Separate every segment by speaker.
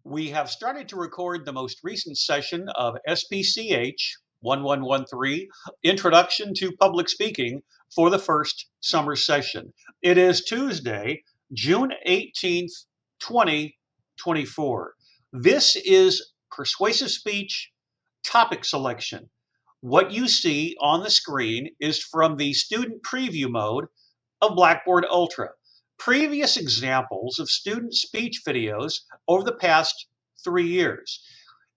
Speaker 1: We have started to record the most recent session of SPCH 1113, Introduction to Public Speaking, for the first summer session. It is Tuesday, June 18th, 2024. This is Persuasive Speech topic selection. What you see on the screen is from the student preview mode of Blackboard Ultra. Previous examples of student speech videos over the past 3 years.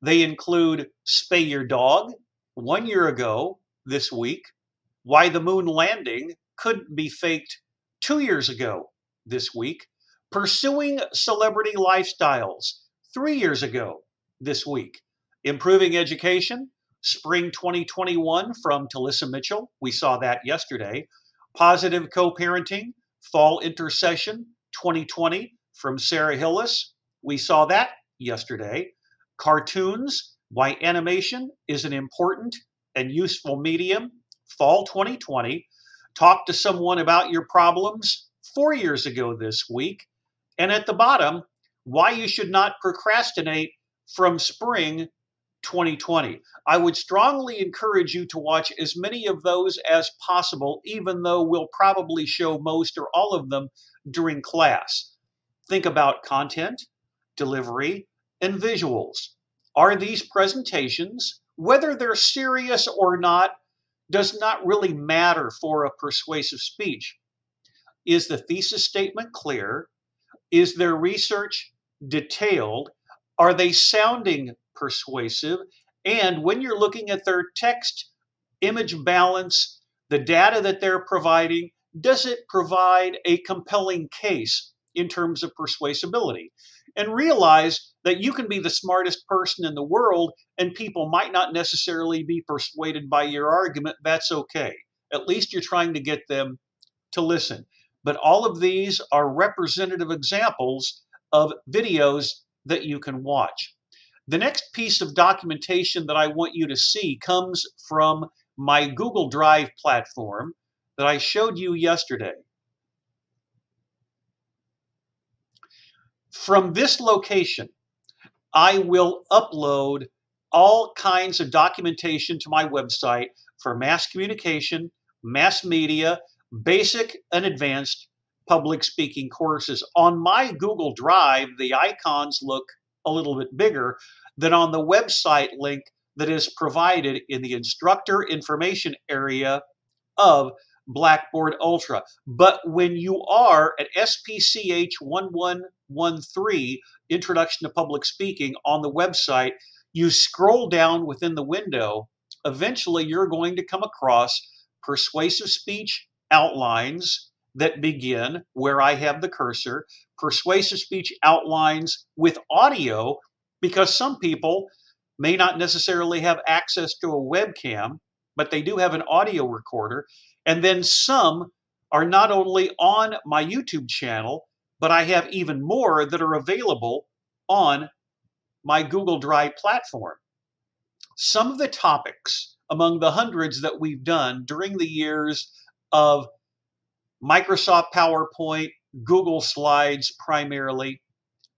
Speaker 1: They include Spay Your Dog, 1 year ago this week, Why the Moon Landing Couldn't Be Faked 2 years ago this week, Pursuing Celebrity Lifestyles 3 years ago this week, Improving Education, Spring 2021 from Talissa Mitchell, we saw that yesterday, Positive Co-Parenting, Fall Intercession 2020 from Sarah Hillis, we saw that yesterday. Cartoons, Why Animation is an Important and Useful Medium, Fall 2020. Talk to Someone About Your Problems 4 years ago this week. And at the bottom, Why You Should Not Procrastinate from Spring 2020. I would strongly encourage you to watch as many of those as possible, even though we'll probably show most or all of them during class. Think about content, delivery, and visuals. Are these presentations, whether they're serious or not, does not really matter for a persuasive speech. Is the thesis statement clear? Is their research detailed? Are they sounding persuasive? And when you're looking at their text image balance, the data that they're providing, does it provide a compelling case in terms of persuasibility? And realize that you can be the smartest person in the world and people might not necessarily be persuaded by your argument. That's okay. At least you're trying to get them to listen. But all of these are representative examples of videos that you can watch. The next piece of documentation that I want you to see comes from my Google Drive platform that I showed you yesterday. From this location, I will upload all kinds of documentation to my website for mass communication, mass media, basic and advanced public speaking courses. On my Google Drive, the icons look a little bit bigger than on the website link that is provided in the instructor information area of Blackboard Ultra. But when you are at SPCH 1113, Introduction to Public Speaking, on the website, you scroll down within the window, eventually you're going to come across Persuasive Speech outlines that begin where I have the cursor, Persuasive Speech outlines with audio, because some people may not necessarily have access to a webcam, but they do have an audio recorder. And then some are not only on my YouTube channel, but I have even more that are available on my Google Drive platform. Some of the topics among the hundreds that we've done during the years of Microsoft PowerPoint, Google Slides primarily,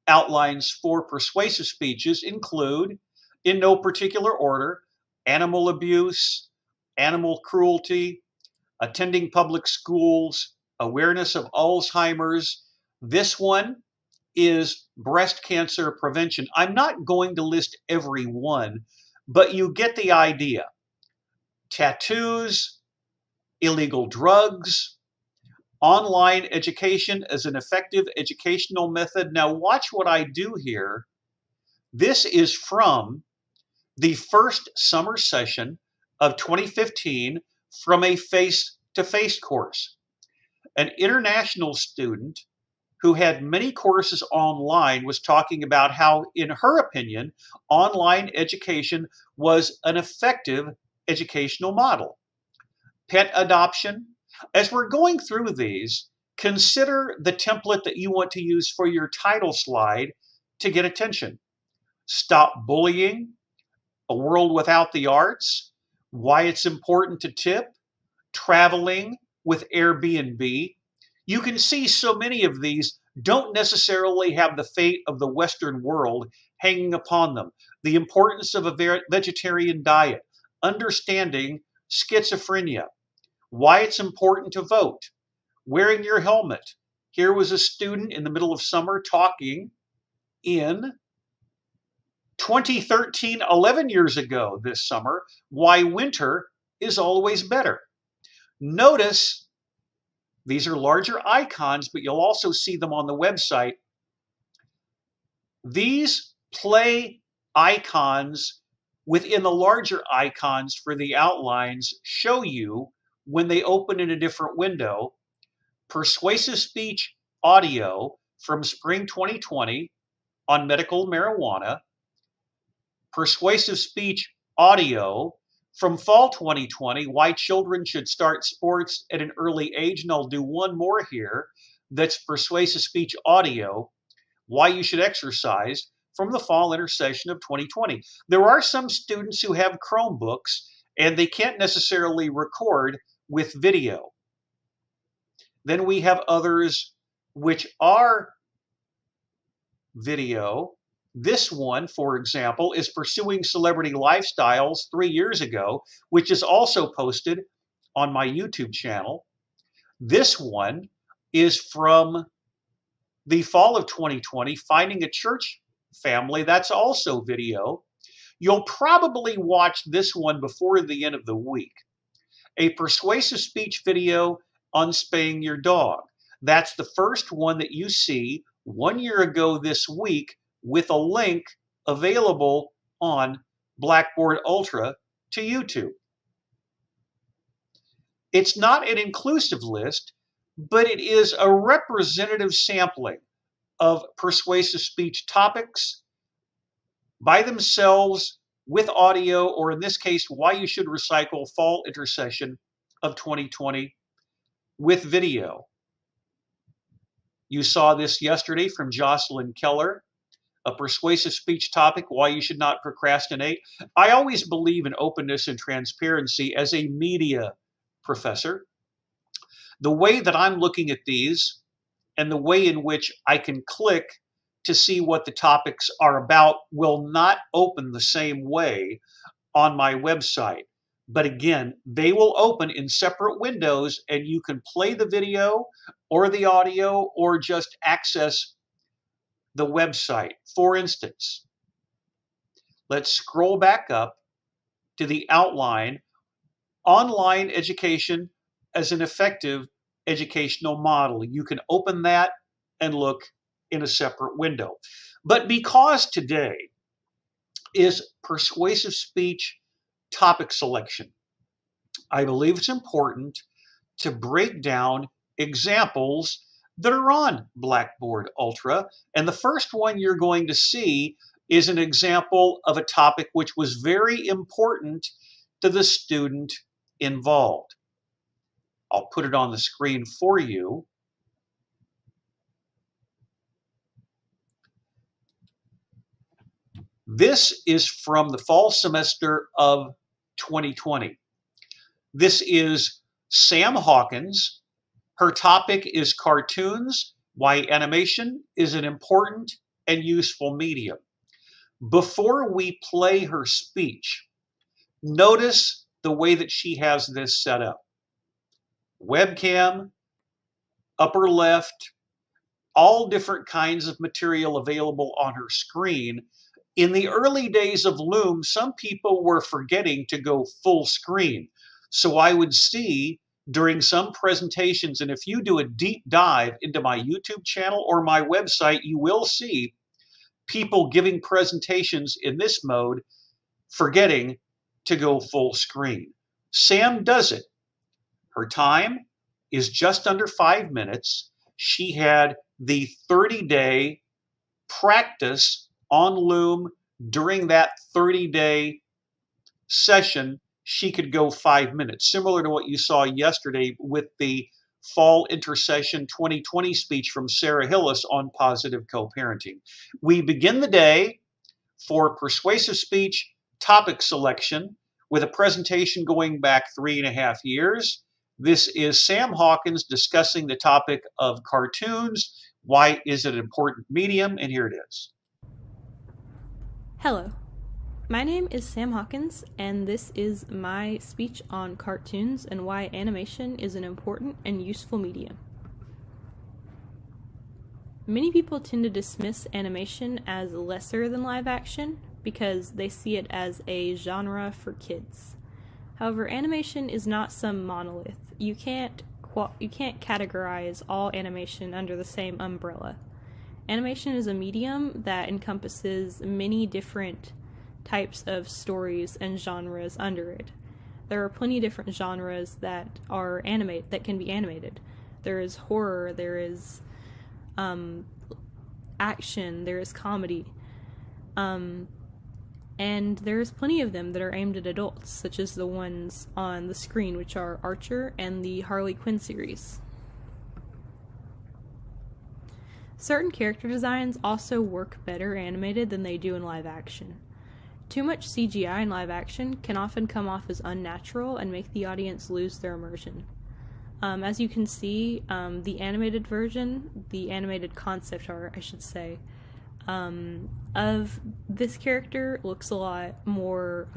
Speaker 1: outlines for persuasive speeches include, in no particular order, animal abuse, animal cruelty, attending public schools, awareness of Alzheimer's. This one is breast cancer prevention. I'm not going to list every one, but you get the idea. Tattoos, illegal drugs, online education as an effective educational method. Now watch what I do here. This is from the first summer session of 2015 from a face-to-face course. An international student who had many courses online was talking about how, in her opinion, online education was an effective educational model. Pet adoption. As we're going through these, consider the template that you want to use for your title slide to get attention. Stop bullying, a world without the arts, why it's important to tip, traveling with Airbnb. You can see so many of these don't necessarily have the fate of the Western world hanging upon them. The importance of a vegetarian diet, understanding schizophrenia, why it's important to vote, wearing your helmet. Here was a student in the middle of summer talking in 2013, 11 years ago this summer, why winter is always better. Notice these are larger icons, but you'll also see them on the website. These play icons within the larger icons for the outlines show you when they open in a different window. Persuasive Speech Audio from spring 2020 on medical marijuana. Persuasive Speech Audio from fall 2020, why children should start sports at an early age. And I'll do one more here that's Persuasive Speech Audio, why you should exercise, from the fall intersession of 2020. There are some students who have Chromebooks and they can't necessarily record with video. Then we have others which are video. This one, for example, is Pursuing Celebrity Lifestyles 3 years ago, which is also posted on my YouTube channel. This one is from the fall of 2020, Finding a Church Family. That's also video. You'll probably watch this one before the end of the week. A persuasive speech video on spaying your dog. That's the first one that you see 1 year ago this week, with a link available on Blackboard Ultra to YouTube. It's not an inclusive list, but it is a representative sampling of persuasive speech topics by themselves, with audio, or in this case, why you should recycle fall intersession of 2020 with video. You saw this yesterday from Jocelyn Keller, a persuasive speech topic, why you should not procrastinate. I always believe in openness and transparency as a media professor. The way that I'm looking at these and the way in which I can click to see what the topics are about will not open the same way on my website. But again, they will open in separate windows and you can play the video or the audio or just access the website. For instance, let's scroll back up to the outline, online education as an effective educational model. You can open that and look in a separate window. But because today is persuasive speech topic selection, I believe it's important to break down examples that are on Blackboard Ultra. And the first one you're going to see is an example of a topic which was very important to the student involved. I'll put it on the screen for you. This is from the fall semester of 2020. This is Sam Hawkins. Her topic is cartoons, why animation is an important and useful medium. Before we play her speech, notice the way that she has this set up. Webcam, upper left, all different kinds of material available on her screen. In the early days of Loom, some people were forgetting to go full screen. So I would see during some presentations, and if you do a deep dive into my YouTube channel or my website, you will see people giving presentations in this mode, forgetting to go full screen. Sam does it. Her time is just under 5 minutes. She had the 30-day practice on Loom. During that 30-day session, she could go 5 minutes, similar to what you saw yesterday with the fall intersession 2020 speech from Sarah Hillis on positive co-parenting. We begin the day for persuasive speech topic selection with a presentation going back 3.5 years. This is Sam Hawkins discussing the topic of cartoons, Why is it an important medium? And here it is.
Speaker 2: Hello, my name is Sam Hawkins, and this is my speech on cartoons and why animation is an important and useful medium. Many people tend to dismiss animation as lesser than live action because they see it as a genre for kids. However, animation is not some monolith. You can't categorize all animation under the same umbrella. Animation is a medium that encompasses many different types of stories and genres under it. There are plenty of different genres that can be animated. There is horror, there is action, there is comedy, and there's plenty of them that are aimed at adults, such as the ones on the screen, which are Archer and the Harley Quinn series. Certain character designs also work better animated than they do in live action. Too much CGI in live action can often come off as unnatural and make the audience lose their immersion. As you can see, the animated concept art, I should say, of this character looks a lot more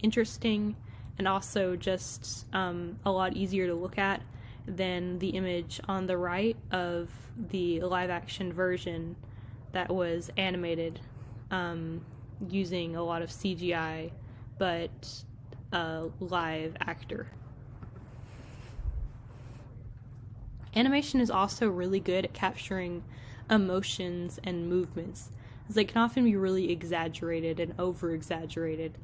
Speaker 2: interesting and also just a lot easier to look at than the image on the right of the live action version that was animated using a lot of CGI but a live actor. Animation is also really good at capturing emotions and movements, as they can often be really exaggerated and over-exaggerated.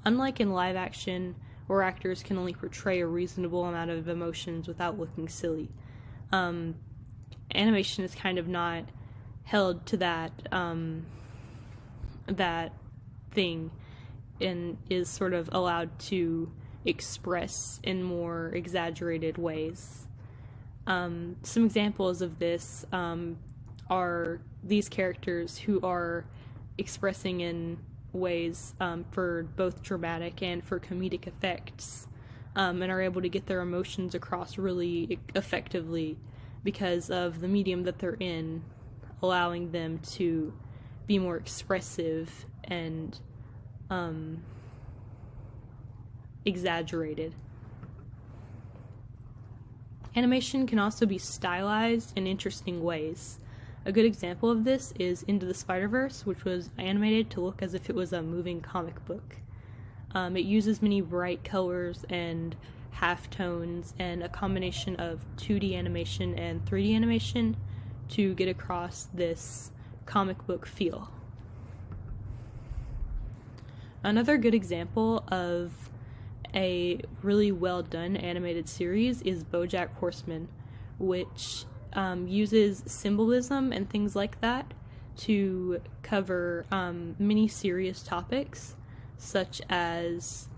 Speaker 2: Unlike in live action, where actors can only portray a reasonable amount of emotions without looking silly, animation is kind of not held to that thing and is sort of allowed to express in more exaggerated ways. Some examples of this are these characters who are expressing in ways for both dramatic and for comedic effects, and are able to get their emotions across really effectively because of the medium that they're in, allowing them to be more expressive and exaggerated. Animation can also be stylized in interesting ways. A good example of this is Into the Spider-Verse, which was animated to look as if it was a moving comic book. It uses many bright colors and halftones and a combination of 2D animation and 3D animation to get across this comic book feel. Another good example of a really well done animated series is BoJack Horseman, which uses symbolism and things like that to cover many serious topics such as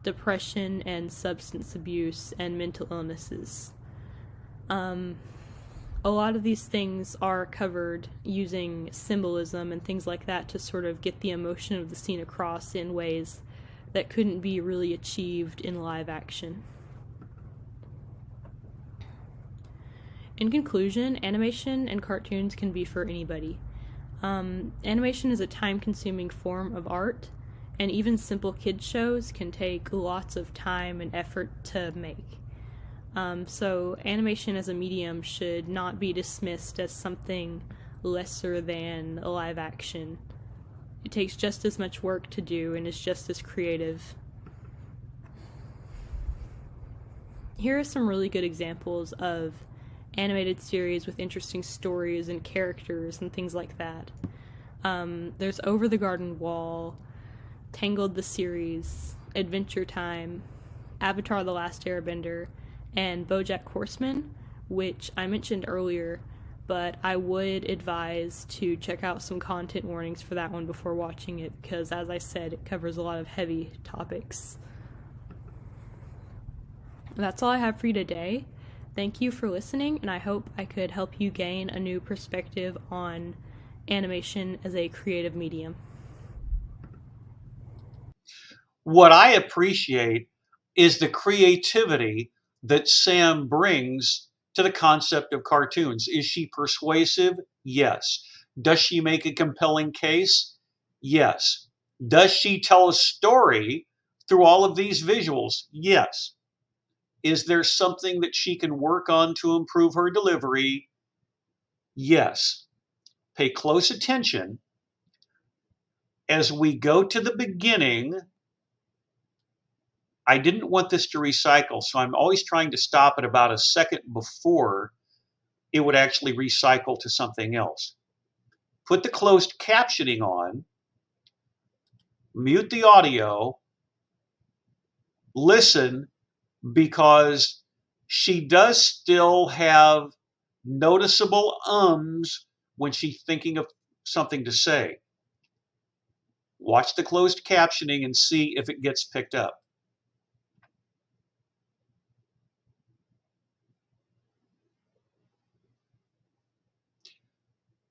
Speaker 2: depression and substance abuse and mental illnesses. A lot of these things are covered using symbolism and things like that to sort of get the emotion of the scene across in ways that couldn't be really achieved in live action. In conclusion, animation and cartoons can be for anybody. Animation is a time-consuming form of art, and even simple kids shows can take lots of time and effort to make. So animation as a medium should not be dismissed as something lesser than a live action. It takes just as much work to do and is just as creative. Here are some really good examples of animated series with interesting stories and characters and things like that. There's Over the Garden Wall, Tangled the series, Adventure Time, Avatar: The Last Airbender, and BoJack Horseman, which I mentioned earlier, but I would advise to check out some content warnings for that one before watching it, because as I said, it covers a lot of heavy topics. That's all I have for you today. Thank you for listening, and I hope I could help you gain a new perspective on animation as a creative medium.
Speaker 1: What I appreciate is the creativity that Sam brings to the concept of cartoons. Is she persuasive? Yes. Does she make a compelling case? Yes. Does she tell a story through all of these visuals? Yes. Is there something that she can work on to improve her delivery? Yes. Pay close attention as we go to the beginning. I didn't want this to recycle, so I'm always trying to stop at about a second before it would actually recycle to something else. Put the closed captioning on, mute the audio, listen, because she does still have noticeable ums when she's thinking of something to say. Watch the closed captioning and see if it gets picked up.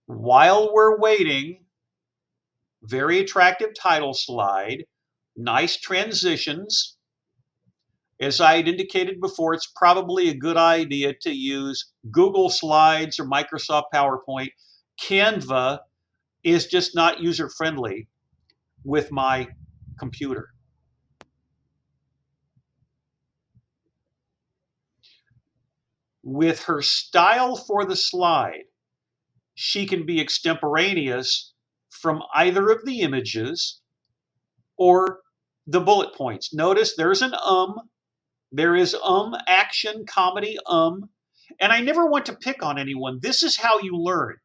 Speaker 1: While we're waiting, very attractive title slide, nice transitions. As I had indicated before, it's probably a good idea to use Google Slides or Microsoft PowerPoint. Canva is just not user-friendly with my computer. With her style for the slide, she can be extemporaneous from either of the images or the bullet points. Notice there's an there is action, comedy, and I never want to pick on anyone. This is how you learn,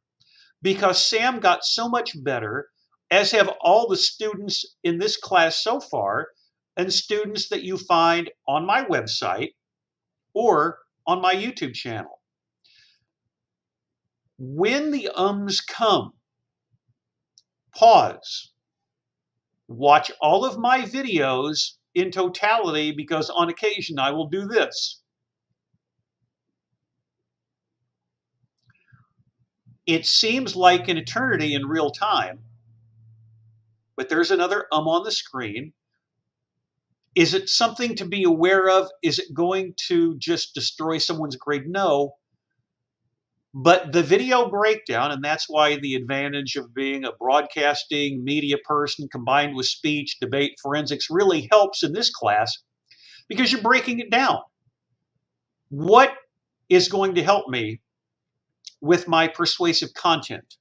Speaker 1: because Sam got so much better, as have all the students in this class so far, and students that you find on my website or on my YouTube channel. When the ums come, pause. Watch all of my videos in totality, because on occasion I will do this. It seems like an eternity in real time, but there's another on the screen. Is it something to be aware of? Is it going to just destroy someone's grade? No. But the video breakdown, and that's why the advantage of being a broadcasting media person combined with speech, debate, forensics really helps in this class, because you're breaking it down. What is going to help me with my persuasive content?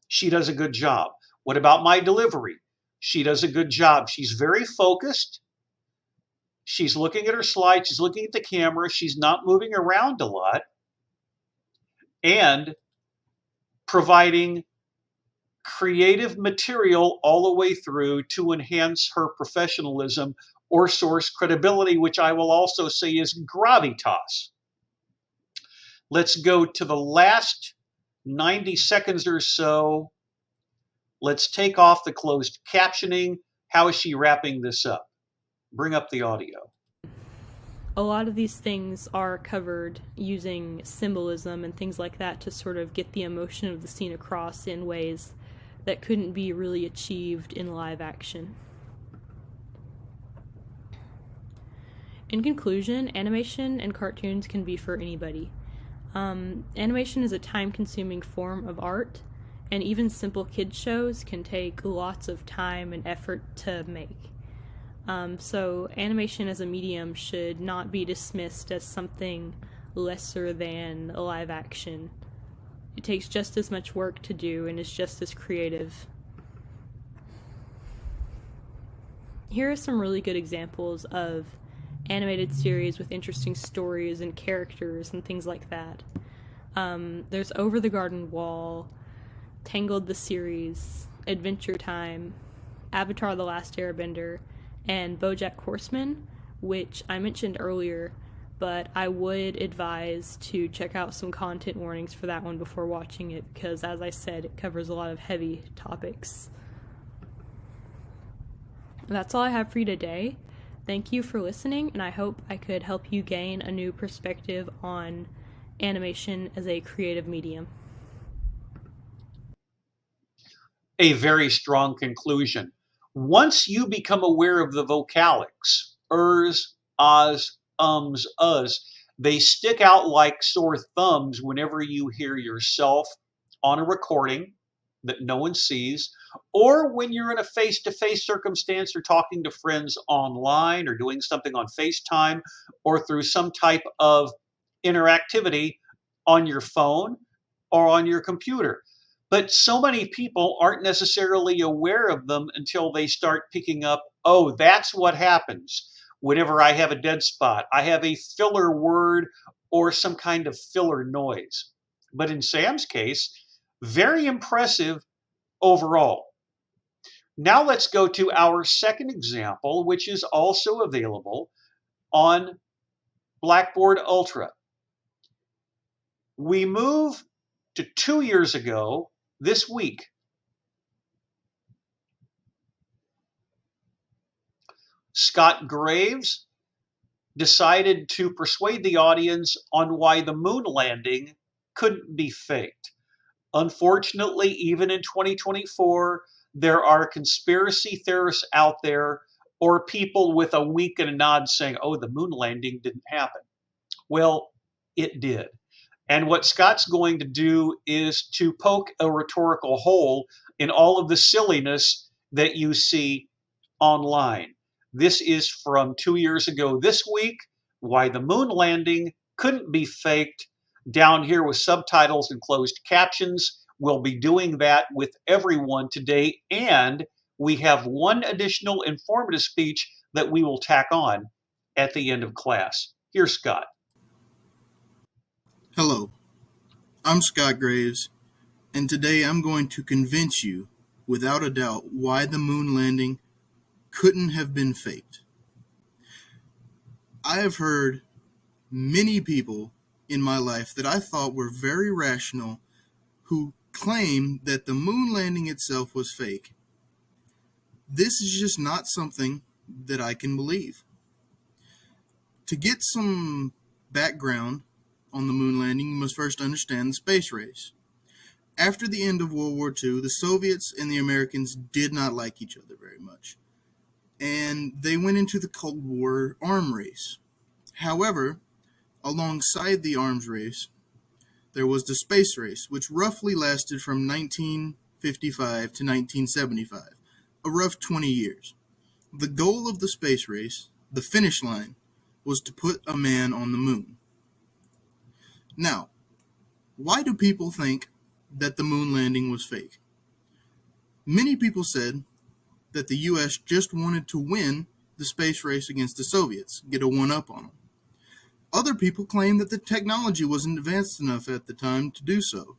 Speaker 1: She does a good job. What about my delivery? She does a good job. She's very focused. She's looking at her slide. She's looking at the camera. She's not moving around a lot. And providing creative material all the way through to enhance her professionalism or source credibility, which I will also say is gravitas. Let's go to the last 90 seconds or so. Let's take off the closed captioning. How is she wrapping this up? Bring up the audio.
Speaker 2: A lot of these things are covered using symbolism and things like that to sort of get the emotion of the scene across in ways that couldn't be really achieved in live action. In conclusion, animation and cartoons can be for anybody. Animation is a time-consuming form of art, and even simple kids shows can take lots of time and effort to make. So animation as a medium should not be dismissed as something lesser than a live action. It takes just as much work to do and is just as creative. Here are some really good examples of animated series with interesting stories and characters and things like that. There's Over the Garden Wall, Tangled the series, Adventure Time, Avatar: The Last Airbender, and BoJack Horseman, which I mentioned earlier, but I would advise to check out some content warnings for that one before watching it, because as I said, it covers a lot of heavy topics. That's all I have for you today. Thank you for listening, and I hope I could help you gain a new perspective on animation as a creative medium.
Speaker 1: A very strong conclusion. Once you become aware of the vocalics, ers, ahs, ums, uhs, they stick out like sore thumbs whenever you hear yourself on a recording that no one sees, or when you're in a face-to-face circumstance or talking to friends online or doing something on FaceTime or through some type of interactivity on your phone or on your computer. But so many people aren't necessarily aware of them until they start picking up, oh, that's what happens whenever I have a dead spot. I have a filler word or some kind of filler noise. But in Sam's case, very impressive overall. Now let's go to our second example, which is also available on Blackboard Ultra. We move to 2 years ago this week. Scott Graves decided to persuade the audience on why the moon landing couldn't be faked. Unfortunately, even in 2024, there are conspiracy theorists out there or people with a wink and a nod saying, oh, the moon landing didn't happen. Well, it did. And what Scott's going to do is to poke a rhetorical hole in all of the silliness that you see online. This is from 2 years ago this week, why the moon landing couldn't be faked, down here with subtitles and closed captions. We'll be doing that with everyone today, and we have one additional informative speech that we will tack on at the end of class. Here's Scott.
Speaker 3: Hello, I'm Scott Graves, and today I'm going to convince you, without a doubt, why the moon landing couldn't have been faked. I have heard many people in my life that I thought were very rational who claim that the moon landing itself was fake. This is just not something that I can believe. To get some background on the moon landing, you must first understand the space race. After the end of World War II, the Soviets and the Americans did not like each other very much, and they went into the Cold War arms race. However, alongside the arms race, there was the space race, which roughly lasted from 1955 to 1975, a rough 20 years. The goal of the space race, the finish line, was to put a man on the moon. Now, why do people think that the moon landing was fake? Many people said that the U.S. just wanted to win the space race against the Soviets, get a one-up on them. Other people claim that the technology wasn't advanced enough at the time to do so.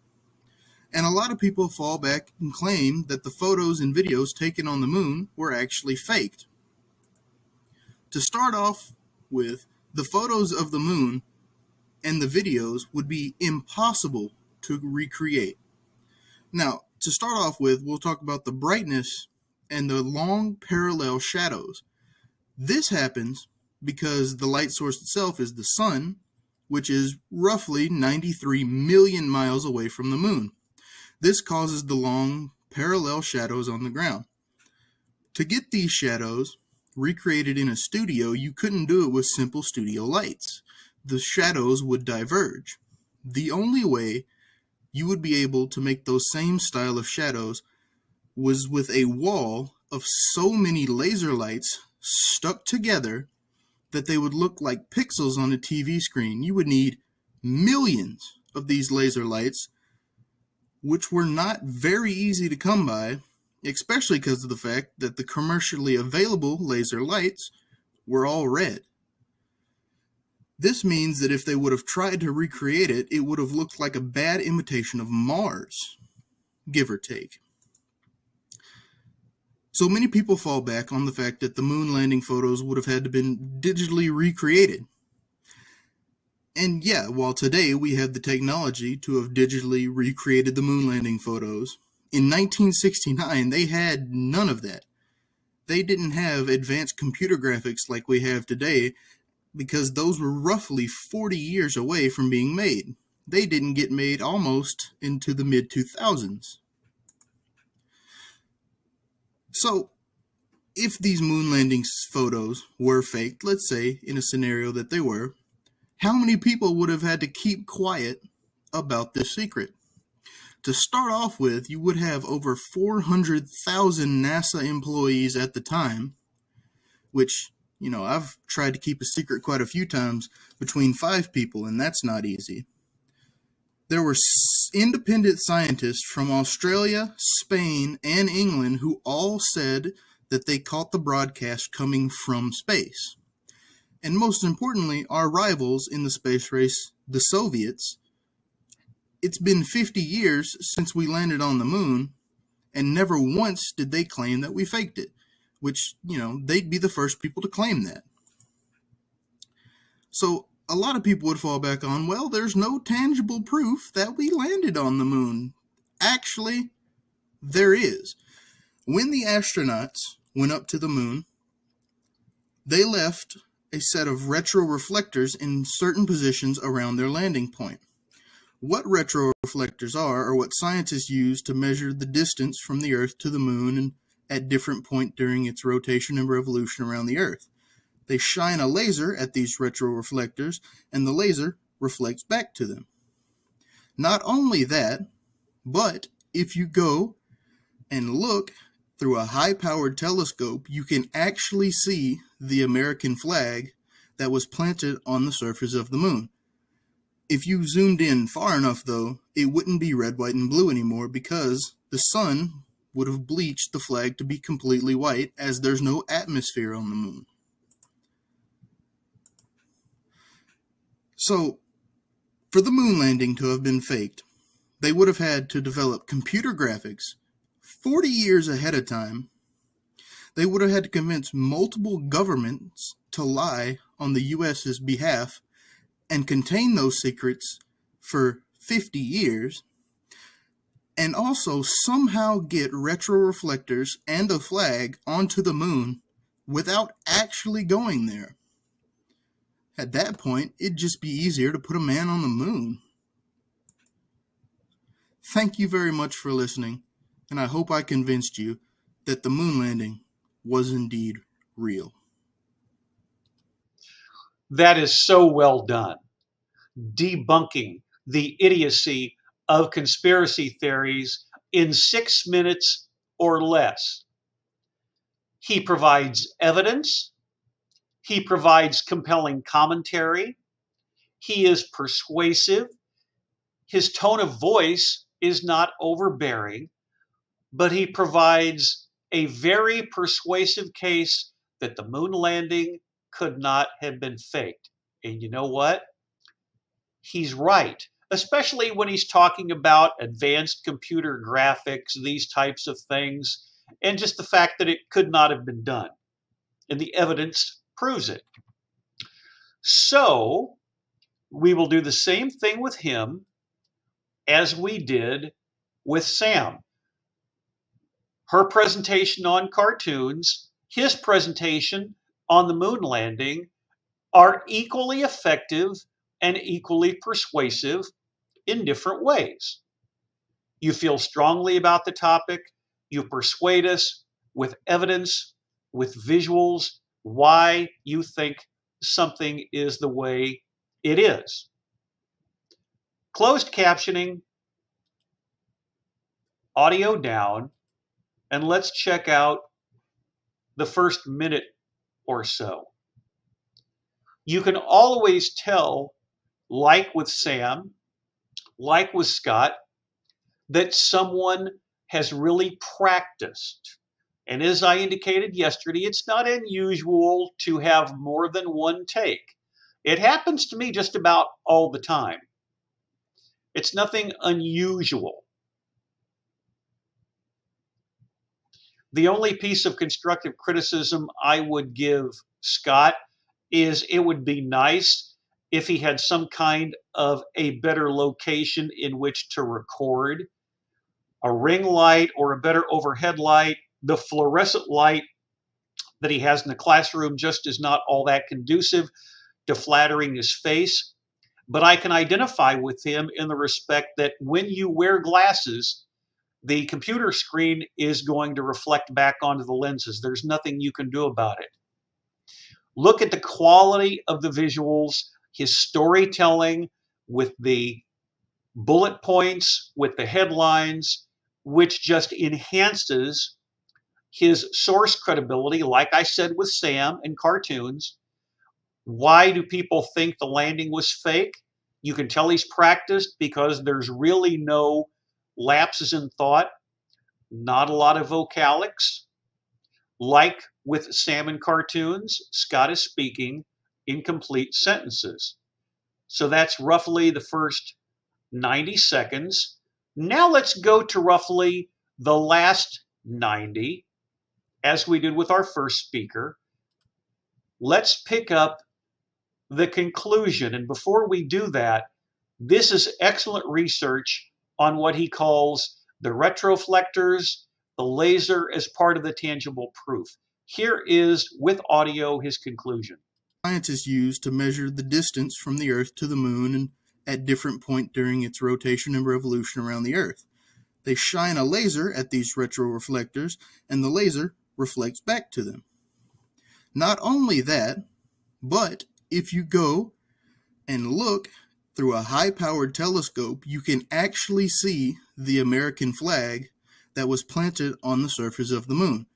Speaker 3: And a lot of people fall back and claim that the photos and videos taken on the moon were actually faked. To start off with, the photos of the moon and the videos would be impossible to recreate. Now, to start off with, we'll talk about the brightness and the long parallel shadows. This happens because the light source itself is the sun, which is roughly 93 million miles away from the moon. This causes the long parallel shadows on the ground. To get these shadows recreated in a studio, you couldn't do it with simple studio lights. The shadows would diverge. The only way you would be able to make those same style of shadows was with a wall of so many laser lights stuck together that they would look like pixels on a TV screen. You would need millions of these laser lights, which were not very easy to come by, especially because of the fact that the commercially available laser lights were all red. This means that if they would have tried to recreate it, it would have looked like a bad imitation of Mars, give or take. So many people fall back on the fact that the moon landing photos would have had to been digitally recreated. And yeah, while today we have the technology to have digitally recreated the moon landing photos, in 1969 they had none of that. They didn't have advanced computer graphics like we have today because those were roughly 40 years away from being made. They didn't get made almost into the mid-2000s. So, if these moon landing photos were faked, let's say in a scenario that they were, how many people would have had to keep quiet about this secret? to start off with, you would have over 400,000 NASA employees at the time, which, you know, I've tried to keep a secret quite a few times, between 5 people, and that's not easy. There were independent scientists from Australia, Spain, and England who all said that they caught the broadcast coming from space. And most importantly, our rivals in the space race, the Soviets, it's been 50 years since we landed on the moon, and never once did they claim that we faked it, which, you know, they'd be the first people to claim that. So a lot of people would fall back on, well, there's no tangible proof that we landed on the moon. Actually, there is. When the astronauts went up to the moon, they left a set of retroreflectors in certain positions around their landing point. What retroreflectors are what scientists use to measure the distance from the Earth to the moon and at different points during its rotation and revolution around the Earth. They shine a laser at these retroreflectors, and the laser reflects back to them. Not only that, but if you go and look through a high-powered telescope, you can actually see the American flag that was planted on the surface of the moon. If you zoomed in far enough, though, it wouldn't be red, white, and blue anymore because the sun would have bleached the flag to be completely white, as there's no atmosphere on the moon. So, for the moon landing to have been faked, they would have had to develop computer graphics 40 years ahead of time. They would have had to convince multiple governments to lie on the US's behalf and contain those secrets for 50 years, and also somehow get retroreflectors and a flag onto the moon without actually going there. At that point, it'd just be easier to put a man on the moon. Thank you very much for listening, and I hope I convinced you that the moon landing was indeed real.
Speaker 1: That is so well done. Debunking the idiocy of conspiracy theories in 6 minutes or less. He provides evidence. He provides compelling commentary. He is persuasive. His tone of voice is not overbearing, but he provides a very persuasive case that the moon landing could not have been faked. And you know what? He's right, especially when he's talking about advanced computer graphics, these types of things, and just the fact that it could not have been done. And the evidence proves it. So we will do the same thing with him as we did with Sam. Her presentation on cartoons, his presentation on the moon landing are equally effective and equally persuasive in different ways. You feel strongly about the topic, you persuade us with evidence, with visuals, why you think something is the way it is. Closed captioning, audio down, and let's check out the first minute or so. You can always tell, like with Sam, like with Scott, that someone has really practiced. And as I indicated yesterday, it's not unusual to have more than one take. It happens to me just about all the time. It's nothing unusual. The only piece of constructive criticism I would give Scott is it would be nice if he had some kind of a better location in which to record. A ring light or a better overhead light. The fluorescent light that he has in the classroom just is not all that conducive to flattering his face. But I can identify with him in the respect that when you wear glasses, the computer screen is going to reflect back onto the lenses. There's nothing you can do about it. Look at the quality of the visuals, his storytelling with the bullet points with the headlines, which just enhances his source credibility. Like I said with Sam in cartoons, why do people think the landing was fake? You can tell he's practiced because there's really no lapses in thought, not a lot of vocalics. Like with Sam in cartoons, Scott is speaking in complete sentences. So that's roughly the first 90 seconds. Now let's go to roughly the last 90, as we did with our first speaker. Let's pick up the conclusion. And before we do that, this is excellent research on what he calls the retroflectors, the laser as part of the tangible proof. Here is, with audio, his conclusion.
Speaker 3: Scientists use to measure the distance from the Earth to the Moon and at different points during its rotation and revolution around the Earth. They shine a laser at these retroreflectors, and the laser reflects back to them. Not only that, but if you go and look through a high-powered telescope, you can actually see the American flag that was planted on the surface of the moon.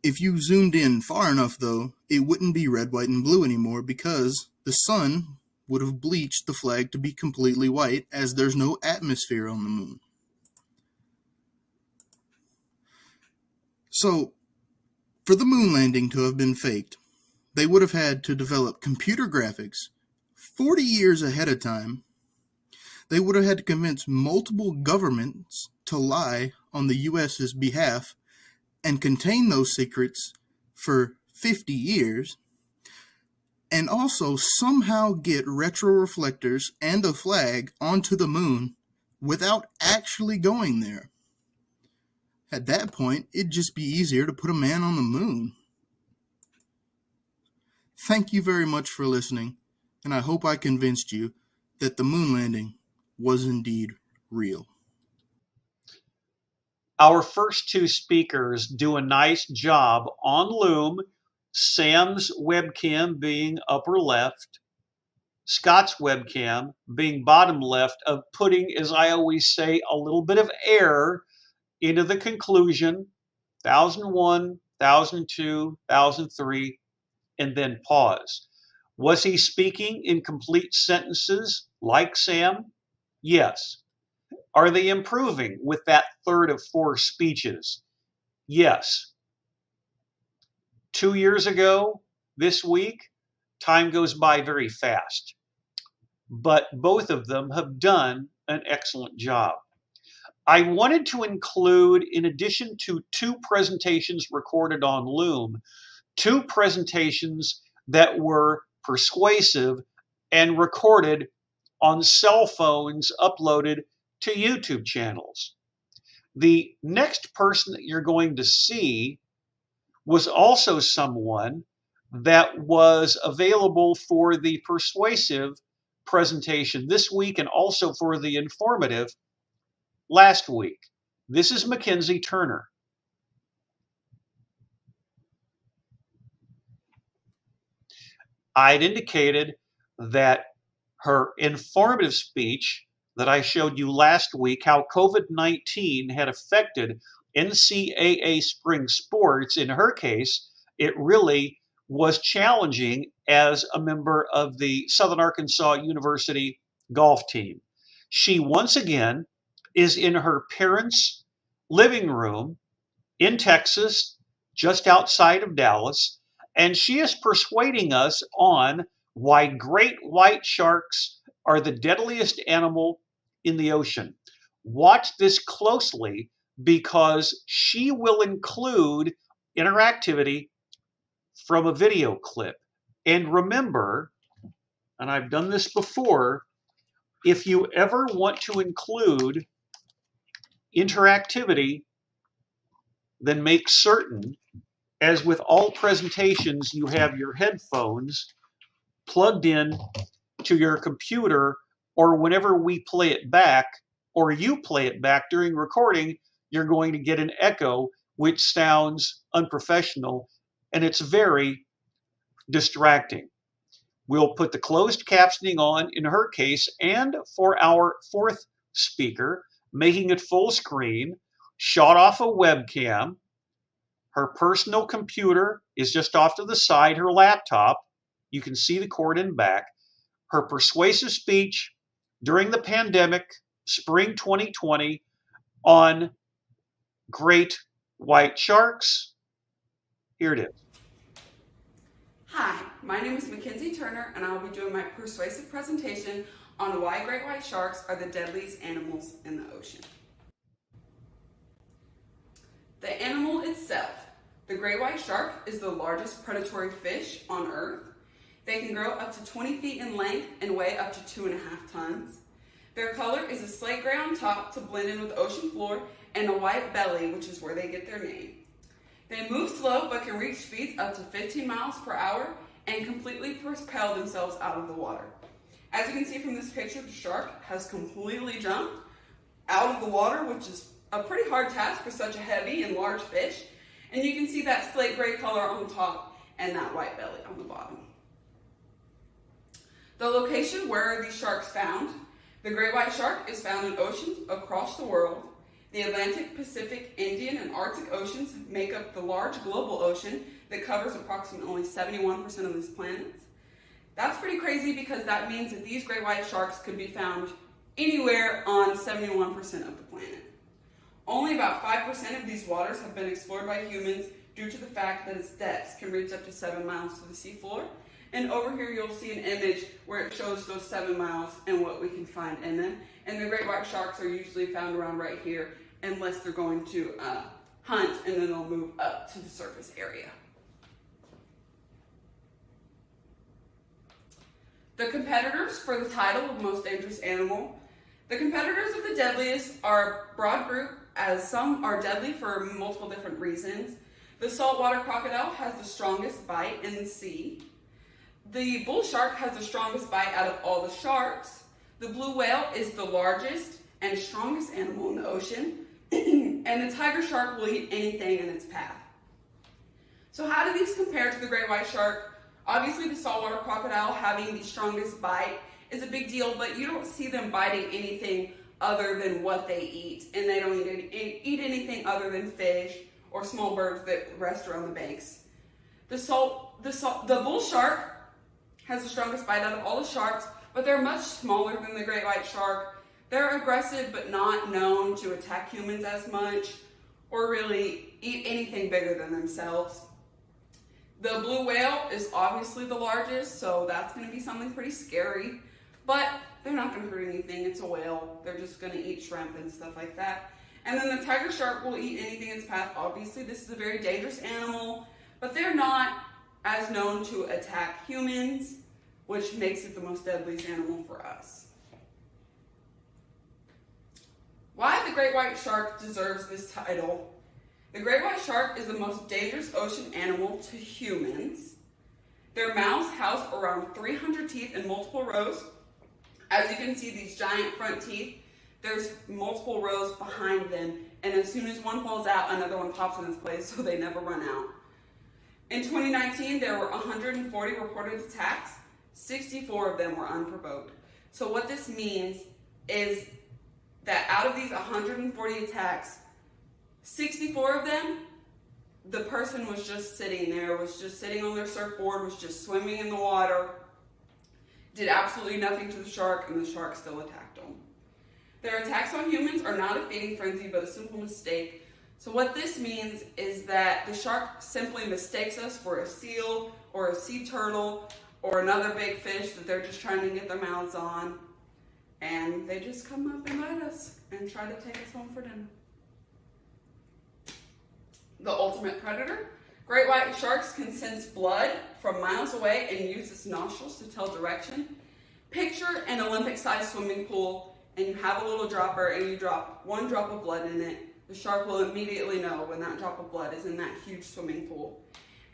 Speaker 3: If you zoomed in far enough, though, it wouldn't be red, white, and blue anymore because the sun would have bleached the flag to be completely white, as there's no atmosphere on the moon. So, for the moon landing to have been faked, they would have had to develop computer graphics 40 years ahead of time. They would have had to convince multiple governments to lie on the US's behalf and contain those secrets for 50 years, and also somehow get retroreflectors and a flag onto the moon without actually going there. At that point, it'd just be easier to put a man on the moon. Thank you very much for listening, and I hope I convinced you that the moon landing was indeed real.
Speaker 1: Our first two speakers do a nice job on Loom, Sam's webcam being upper left, Scott's webcam being bottom left, of putting, as I always say, a little bit of air into the conclusion, 1001, 1002, 1003, and then pause. Was he speaking in complete sentences like Sam? Yes. Are they improving with that third of four speeches? Yes. 2 years ago, this week, time goes by very fast. But both of them have done an excellent job. I wanted to include, in addition to 2 presentations recorded on Loom, 2 presentations that were persuasive and recorded on cell phones uploaded to YouTube channels. The next person that you're going to see was also someone that was available for the persuasive presentation this week and also for the informative last week. This is Mackenzie Turner. I'd indicated that her informative speech that I showed you last week, how COVID-19 had affected NCAA spring sports, in her case, it really was challenging as a member of the Southern Arkansas University golf team. She once again is in her parents' living room in Texas, just outside of Dallas, and she is persuading us on why great white sharks are the deadliest animal in the ocean. Watch this closely because she will include interactivity from a video clip. And remember, and I've done this before, if you ever want to include interactivity, then make certain, as with all presentations, you have your headphones plugged in to your computer, or whenever we play it back, or you play it back during recording, you're going to get an echo, which sounds unprofessional, and it's very distracting. We'll put the closed captioning on in her case and for our fourth speaker, making it full screen, shot off a webcam. Her personal computer is just off to the side, her laptop. You can see the cord in back. Her persuasive speech during the pandemic, spring 2020, on great white sharks. Here it is.
Speaker 4: Hi, my name is Mackenzie Turner, and I will be doing my persuasive presentation on why great white sharks are the deadliest animals in the ocean. The animal itself. The great white shark is the largest predatory fish on Earth. They can grow up to 20 feet in length and weigh up to 2.5 tons. Their color is a slate gray on top to blend in with the ocean floor, and a white belly, which is where they get their name. They move slow but can reach speeds up to 15 miles per hour and completely propel themselves out of the water. As you can see from this picture, the shark has completely jumped out of the water, which is a pretty hard task for such a heavy and large fish. And you can see that slate gray color on the top and that white belly on the bottom. The location where are these sharks found? The great white shark is found in oceans across the world. The Atlantic, Pacific, Indian, and Arctic oceans make up the large global ocean that covers approximately 71% of these planets. That's pretty crazy because that means that these great white sharks could be found anywhere on 71% of the planet. Only about 5% of these waters have been explored by humans due to the fact that its depths can reach up to 7 miles to the seafloor. And over here you'll see an image where it shows those 7 miles and what we can find in them. And the great white sharks are usually found around right here unless they're going to hunt, and then they'll move up to the surface area. The competitors for the title of most dangerous animal. The competitors of the deadliest are a broad group, as some are deadly for multiple different reasons. The saltwater crocodile has the strongest bite in the sea. The bull shark has the strongest bite out of all the sharks. The blue whale is the largest and strongest animal in the ocean. And the tiger shark will eat anything in its path. So how do these compare to the great white shark? Obviously the saltwater crocodile having the strongest bite is a big deal, but you don't see them biting anything other than what they eat. And they don't eat anything other than fish or small birds that rest around the banks. The bull shark has the strongest bite out of all the sharks, but they're much smaller than the great white shark. They're aggressive but not known to attack humans as much or really eat anything bigger than themselves. The blue whale is obviously the largest, so that's going to be something pretty scary, but they're not going to hurt anything. It's a whale. They're just going to eat shrimp and stuff like that. And then the tiger shark will eat anything in its path. Obviously, this is a very dangerous animal, but they're not as known to attack humans, which makes it the most deadliest animal for us. Why the great white shark deserves this title. The great white shark is the most dangerous ocean animal to humans. Their mouths house around 300 teeth in multiple rows. As you can see, these giant front teeth, there's multiple rows behind them, and as soon as one falls out, another one pops in its place, so they never run out. In 2019, there were 140 reported attacks. 64 of them were unprovoked. So what this means is that out of these 140 attacks, 64 of them, the person was just sitting there, was just sitting on their surfboard, was just swimming in the water, did absolutely nothing to the shark, and the shark still attacked them. Their attacks on humans are not a feeding frenzy, but a simple mistake. So what this means is that the shark simply mistakes us for a seal or a sea turtle or another big fish that they're just trying to get their mouths on. And they just come up and bite us and try to take us home for dinner. The ultimate predator. Great white sharks can sense blood from miles away and use its nostrils to tell direction. Picture an Olympic-sized swimming pool, and you have a little dropper and you drop one drop of blood in it. The shark will immediately know when that drop of blood is in that huge swimming pool.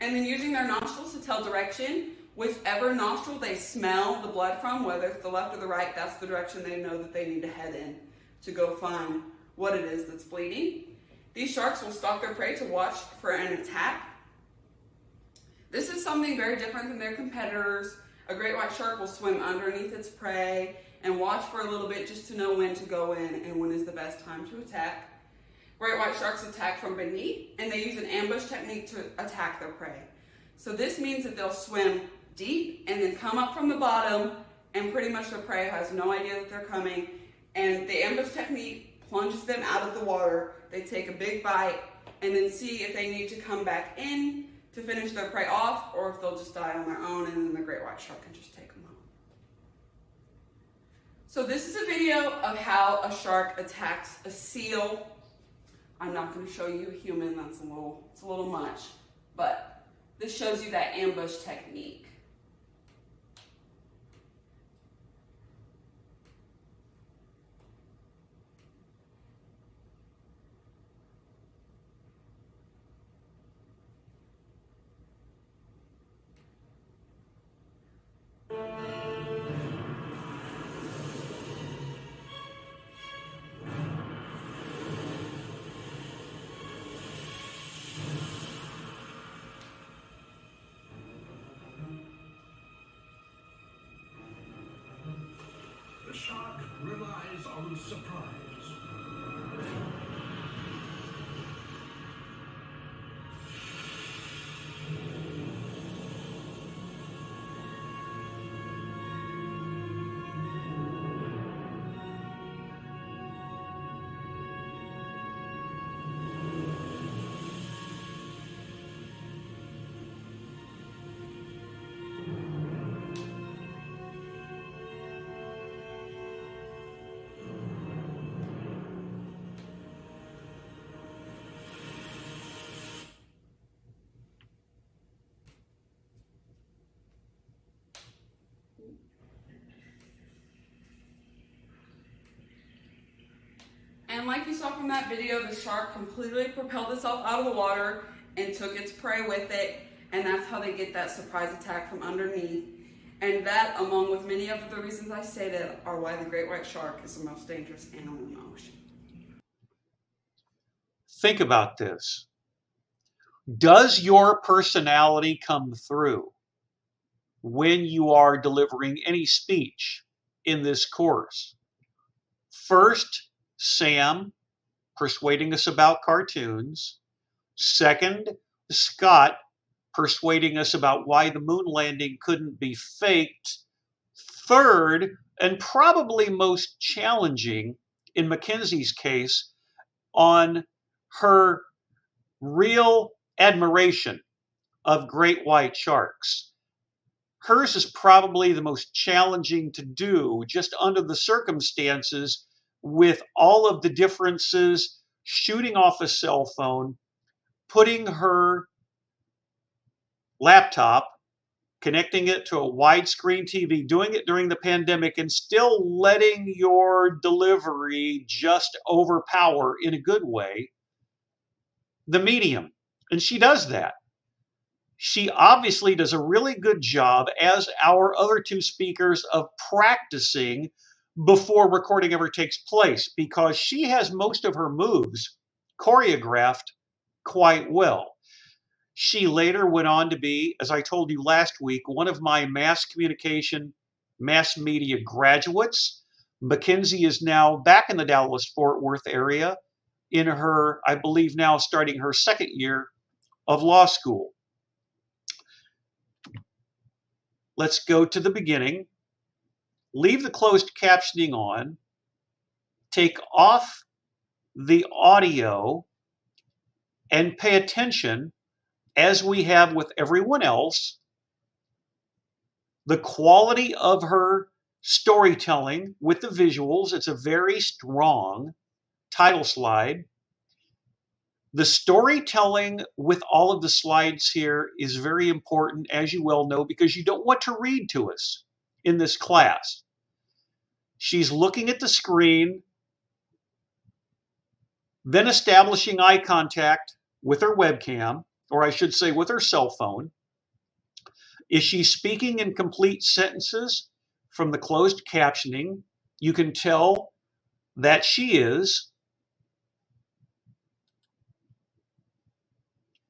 Speaker 4: And then using their nostrils to tell direction, whichever nostril they smell the blood from, whether it's the left or the right, that's the direction they know that they need to head in to go find what it is that's bleeding. These sharks will stalk their prey to watch for an attack. This is something very different than their competitors. A great white shark will swim underneath its prey and watch for a little bit just to know when to go in and when is the best time to attack. Great white sharks attack from beneath, and they use an ambush technique to attack their prey. So this means that they'll swim deep and then come up from the bottom, and pretty much their prey has no idea that they're coming, and the ambush technique plunges them out of the water. They take a big bite and then see if they need to come back in to finish their prey off, or if they'll just die on their own, and then the great white shark can just take them home. So this is a video of how a shark attacks a seal. I'm not going to show you a human, it's a little much, but this shows you that ambush technique.
Speaker 5: The shark relies on surprise.
Speaker 4: And like you saw from that video, the shark completely propelled itself out of the water and took its prey with it, and that's how they get that surprise attack from underneath. And that, along with many of the reasons I stated, are why the great white shark is the most dangerous animal in the ocean.
Speaker 1: Think about this. Does your personality come through when you are delivering any speech in this course? First, Sam persuading us about cartoons. Second, Scott persuading us about why the moon landing couldn't be faked. Third, and probably most challenging in Mackenzie's case, on her real admiration of great white sharks. Hers is probably the most challenging to do, just under the circumstances, with all of the differences, shooting off a cell phone, putting her laptop, connecting it to a widescreen TV, doing it during the pandemic, and still letting your delivery just overpower, in a good way, the medium. And she does that. She obviously does a really good job, as our other two speakers, of practicing before recording ever takes place, because she has most of her moves choreographed quite well. She later went on to be, as I told you last week, one of my mass communication, mass media graduates. Mackenzie is now back in the Dallas-Fort Worth area in her, I believe now starting her second year of law school. Let's go to the beginning. Leave the closed captioning on. Take off the audio and pay attention, as we have with everyone else, the quality of her storytelling with the visuals. It's a very strong title slide. The storytelling with all of the slides here is very important, as you well know, because you don't want to read to us in this class. She's looking at the screen, then establishing eye contact with her webcam, or I should say with her cell phone. Is she speaking in complete sentences from the closed captioning? You can tell that she is.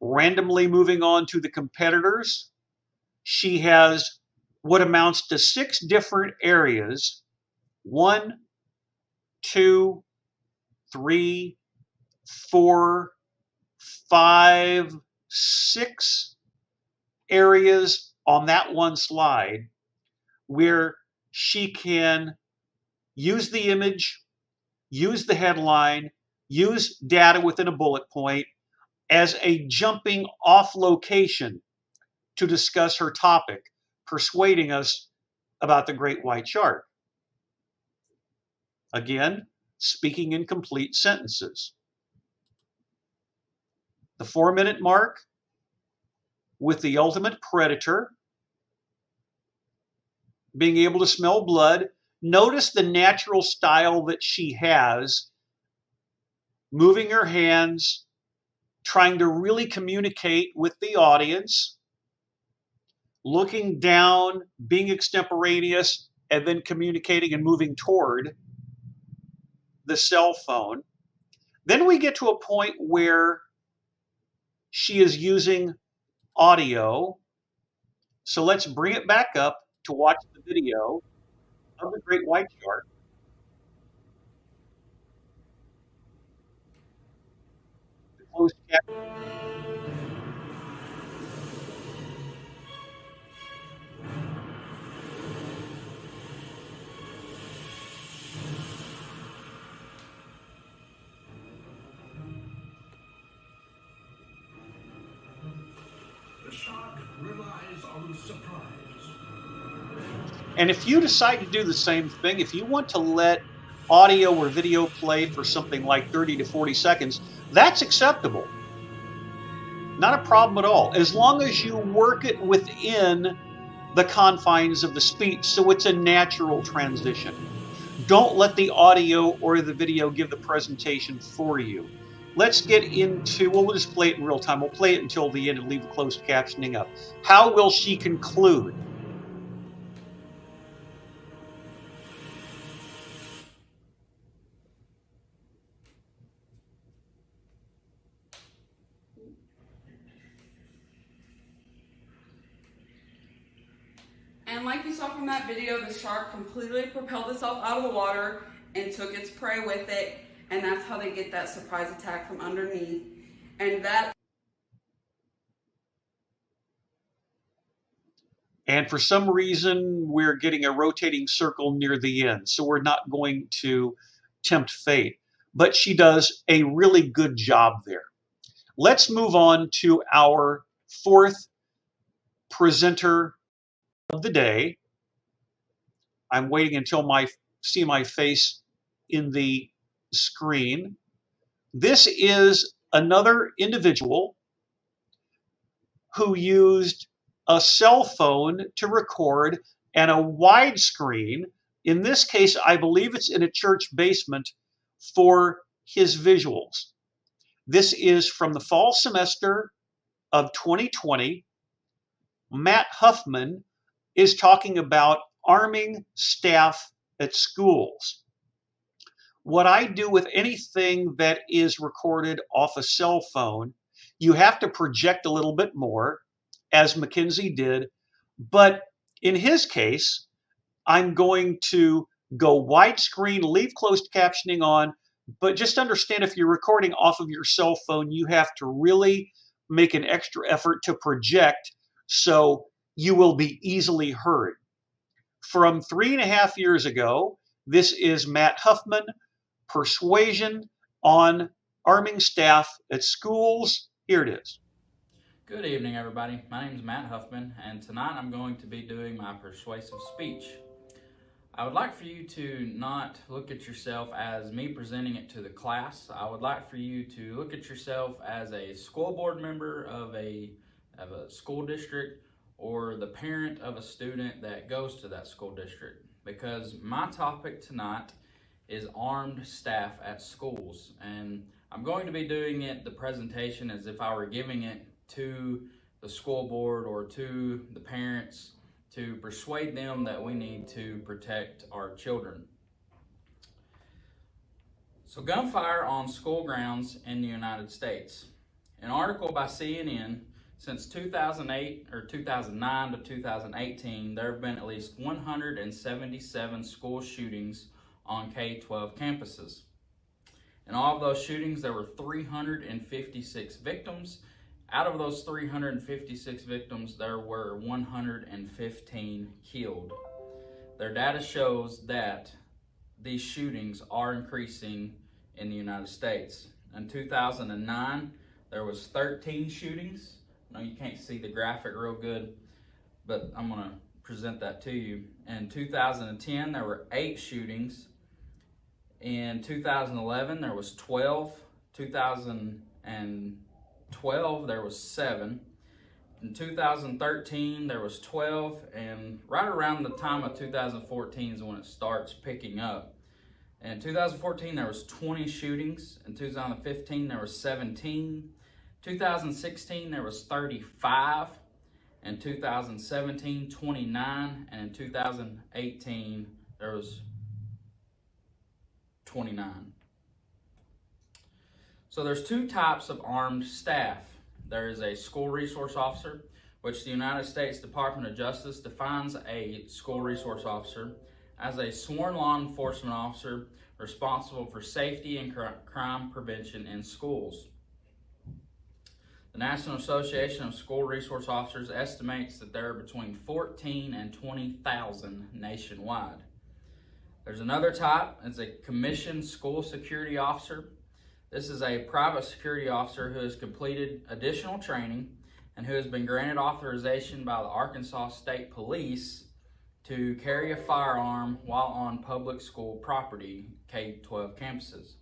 Speaker 1: Randomly moving on to the competitors. She has what amounts to 6 different areas, 1, 2, 3, 4, 5, 6 areas on that one slide where she can use the image, use the headline, use data within a bullet point as a jumping off location to discuss her topic, persuading us about the great white shark. Again, speaking in complete sentences. The 4-minute mark with the ultimate predator, being able to smell blood. Notice the natural style that she has, moving her hands, trying to really communicate with the audience, looking down, being extemporaneous, and then communicating and moving toward the cell phone. Then we get to a point where she is using audio. So let's bring it back up to watch the video of the great white shark. The closed caption.
Speaker 5: The shark relies on surprise.
Speaker 1: And if you decide to do the same thing, if you want to let audio or video play for something like 30 to 40 seconds, that's acceptable. Not a problem at all, as long as you work it within the confines of the speech so it's a natural transition. Don't let the audio or the video give the presentation for you. Let's get into, well, we'll just play it in real time. We'll play it until the end and leave the closed captioning up. How will she conclude?
Speaker 4: And like you saw from that video, the shark completely propelled itself out of the water and took its prey with it. And that's how they get that surprise attack from underneath.
Speaker 1: And for some reason, we're getting a rotating circle near the end. So we're not going to tempt fate. But she does a really good job there. Let's move on to our 4th presenter of the day. I'm waiting until see my face in the screen. This is another individual who used a cell phone to record and a widescreen. In this case, I believe it's in a church basement for his visuals. This is from the fall semester of 2020. Matt Huffman is talking about arming staff at schools. What I do with anything that is recorded off a cell phone, you have to project a little bit more, as Mackenzie did. But in his case, I'm going to go widescreen, leave closed captioning on, but just understand if you're recording off of your cell phone, you have to really make an extra effort to project so you will be easily heard. From 3.5 years ago, this is Matt Huffman, Persuasion on arming staff at schools. Here it is.
Speaker 6: Good evening, everybody. My name is Matt Huffman, and tonight I'm going to be doing my persuasive speech. I would like for you to not look at yourself as me presenting it to the class. I would like for you to look at yourself as a school board member of a school district or the parent of a student that goes to that school district, because my topic tonight is armed staff at schools, and I'm going to be doing the presentation as if I were giving it to the school board or to the parents to persuade them that we need to protect our children. So, gunfire on school grounds in the United States. An article by CNN Since 2008 or 2009 to 2018, there have been at least 177 school shootings on K-12 campuses. In all of those shootings, there were 356 victims. Out of those 356 victims, there were 115 killed. Their data shows that these shootings are increasing in the United States. In 2009, there was 13 shootings. I know you can't see the graphic real good, but I'm going to present that to you. In 2010, there were 8 shootings. In 2011, there was 12. 2012, there was 7. In 2013, there was 12. And right around the time of 2014 is when it starts picking up. In 2014, there was 20 shootings. In 2015, there was 17. 2016, there was 35. In 2017, 29. And in 2018, there was 29. So there's 2 types of armed staff. There is a school resource officer, which the United States Department of Justice defines a school resource officer as a sworn law enforcement officer responsible for safety and crime prevention in schools. The National Association of School Resource Officers estimates that there are between 14 and 20,000 nationwide. There's another type, it's a commissioned school security officer. This is a private security officer who has completed additional training and who has been granted authorization by the Arkansas State Police to carry a firearm while on public school property, K-12 campuses.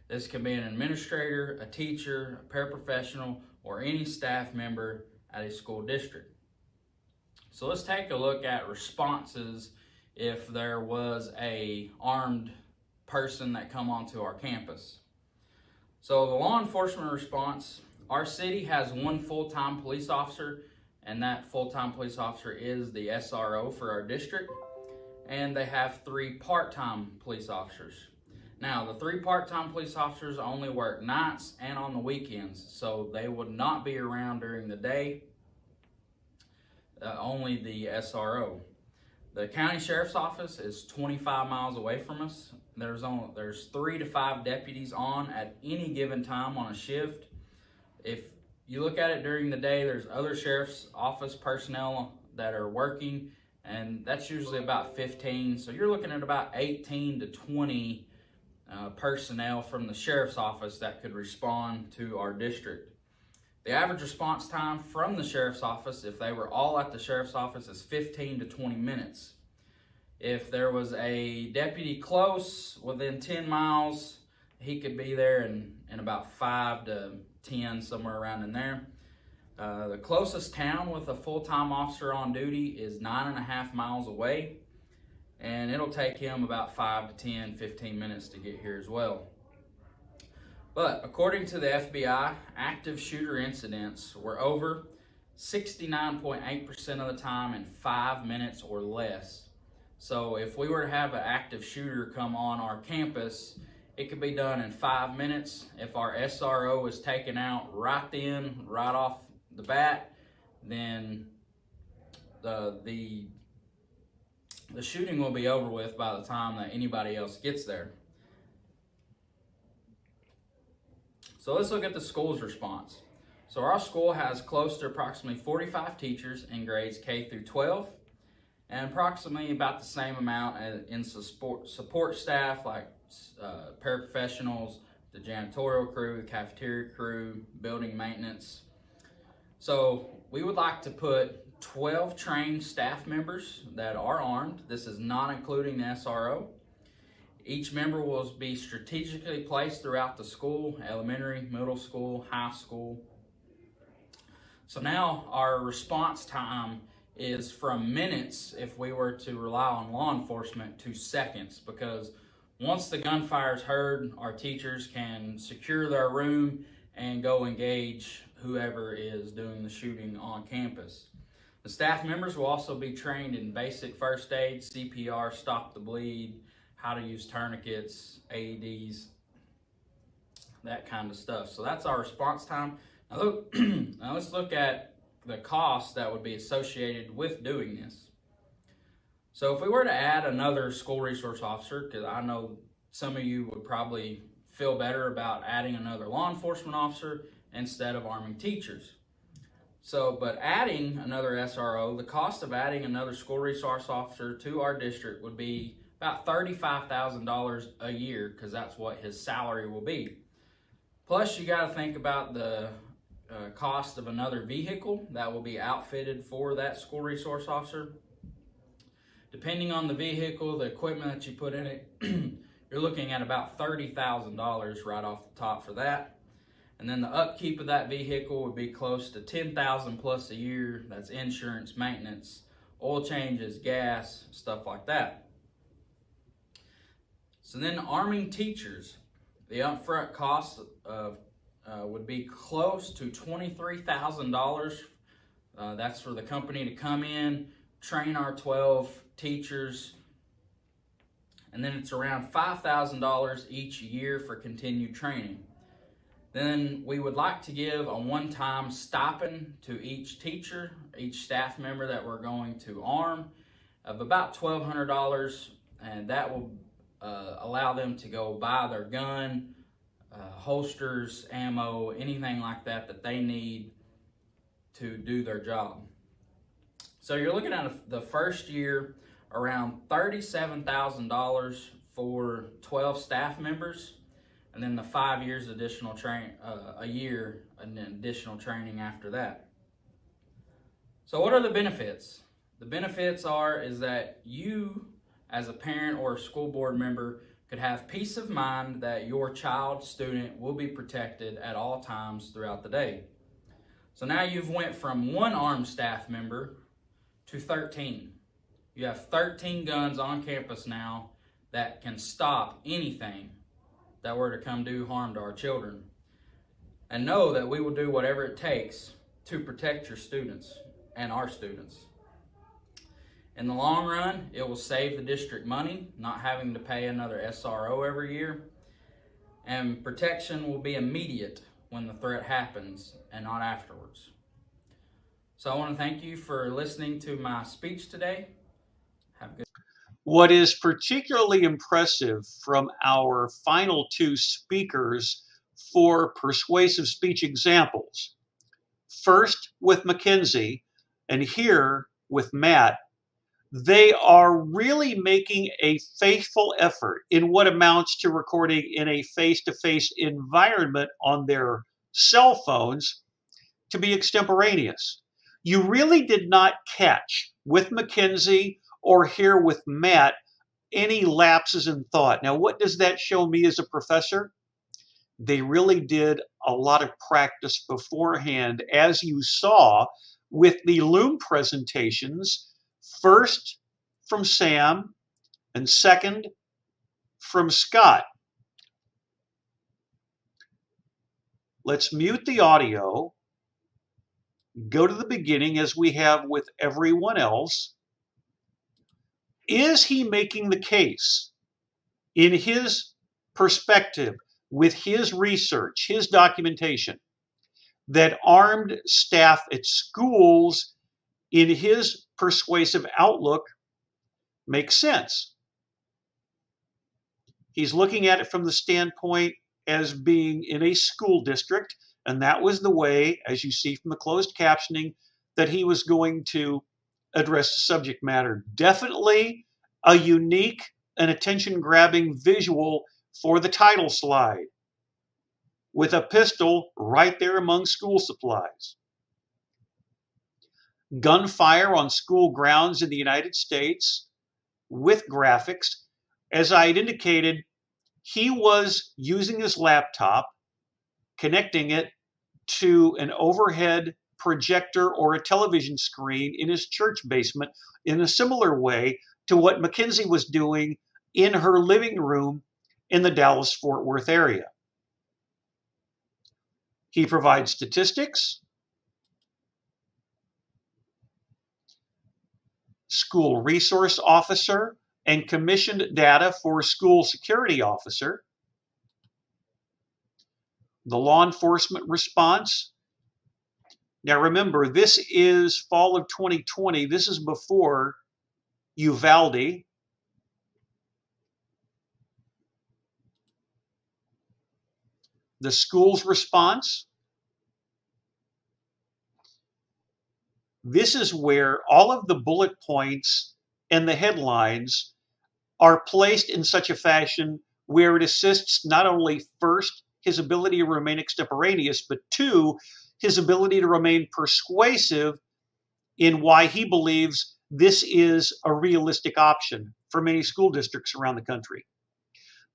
Speaker 6: This can be an administrator, a teacher, a paraprofessional, or any staff member at a school district. So let's take a look at responses if there was a armed person that come onto our campus. So the law enforcement response, our city has 1 full-time police officer, and that full-time police officer is the SRO for our district, and they have 3 part-time police officers. Now, the 3 part-time police officers only work nights and on the weekends, so they would not be around during the day, only the SRO. The county sheriff's office is 25 miles away from us. There's 3 to 5 deputies on at any given time on a shift. If you look at it during the day, there's other sheriff's office personnel that are working, and that's usually about 15. So you're looking at about 18 to 20 personnel from the sheriff's office that could respond to our district. The average response time from the sheriff's office, if they were all at the sheriff's office, is 15 to 20 minutes. If there was a deputy close, within 10 miles, he could be there in about 5 to 10, somewhere around in there. The closest town with a full-time officer on duty is 9.5 miles away, and it'll take him about 5 to 10, 15 minutes to get here as well. But according to the FBI, active shooter incidents were over 69.8% of the time in 5 minutes or less. So if we were to have an active shooter come on our campus, it could be done in 5 minutes. If our SRO is taken out right then, right off the bat, then the shooting will be over with by the time that anybody else gets there. So let's look at the school's response. So our school has close to approximately 45 teachers in grades K through 12, and approximately about the same amount in support staff like paraprofessionals, the janitorial crew, the cafeteria crew, building maintenance. So we would like to put 12 trained staff members that are armed. This is not including the SRO. Each member will be strategically placed throughout the school, elementary, middle school, high school. So now our response time is from minutes, if we were to rely on law enforcement, to seconds, because once the gunfire is heard, our teachers can secure their room and go engage whoever is doing the shooting on campus. The staff members will also be trained in basic first aid, CPR, stop the bleed, how to use tourniquets, AEDs, that kind of stuff. So that's our response time. Now let's look at the cost that would be associated with doing this. So if we were to add another school resource officer, because I know some of you would probably feel better about adding another law enforcement officer instead of arming teachers. So, but adding another SRO, the cost of adding another school resource officer to our district would be about $35,000 a year, because that's what his salary will be. Plus, you got to think about the cost of another vehicle that will be outfitted for that school resource officer. Depending on the vehicle, the equipment that you put in it, you're looking at about $30,000 right off the top for that. And then the upkeep of that vehicle would be close to $10,000 plus a year. That's insurance, maintenance, oil changes, gas, stuff like that. So then arming teachers, the upfront cost of would be close to $23,000. That's for the company to come in, train our 12 teachers, and then it's around $5,000 each year for continued training. Then we would like to give a one-time stipend to each teacher, each staff member that we're going to arm, of about $1,200, and that will allow them to go buy their gun, holsters, ammo, anything like that that they need to do their job. So you're looking at the first year around $37,000 for 12 staff members, and then the 5 years additional a year and then additional training after that. So what are the benefits? The benefits is that you as a parent or a school board member could have peace of mind that your child, student will be protected at all times throughout the day. So now you've went from 1 armed staff member to 13. You have 13 guns on campus now that can stop anything that were to come do harm to our children. And know that we will do whatever it takes to protect your students and our students. In the long run, it will save the district money, not having to pay another SRO every year. And protection will be immediate when the threat happens and not afterwards. So I want to thank you for listening to my speech today. Have a good day.
Speaker 1: What is particularly impressive from our final 2 speakers for persuasive speech examples, first with Mackenzie and here with Matt, they are really making a faithful effort in what amounts to recording in a face-to-face environment on their cell phones to be extemporaneous. You really did not catch with Mackenzie or here with Matt any lapses in thought. Now, what does that show me as a professor? They really did a lot of practice beforehand, as you saw with the Loom presentations, first from Sam and second from Scott. Let's mute the audio, go to the beginning as we have with everyone else. Is he making the case in his perspective, with his research, his documentation, that armed staff at schools in his persuasive outlook makes sense? He's looking at it from the standpoint as being in a school district, and that was the way, as you see from the closed captioning, that he was going to address the subject matter. Definitely a unique and attention-grabbing visual for the title slide, with a pistol right there among school supplies. Gunfire on school grounds in the United States with graphics. As I had indicated, he was using his laptop, connecting it to an overhead projector or a television screen in his church basement in a similar way to what Mackenzie was doing in her living room in the Dallas-Fort Worth area. He provides statistics, school resource officer, and commissioned data for school security officer. The law enforcement response Now remember, this is fall of 2020. This is before Uvalde. The school's response. This is where all of the bullet points and the headlines are placed in such a fashion where it assists not only first his ability to remain extemporaneous, but two, his ability to remain persuasive in why he believes this is a realistic option for many school districts around the country.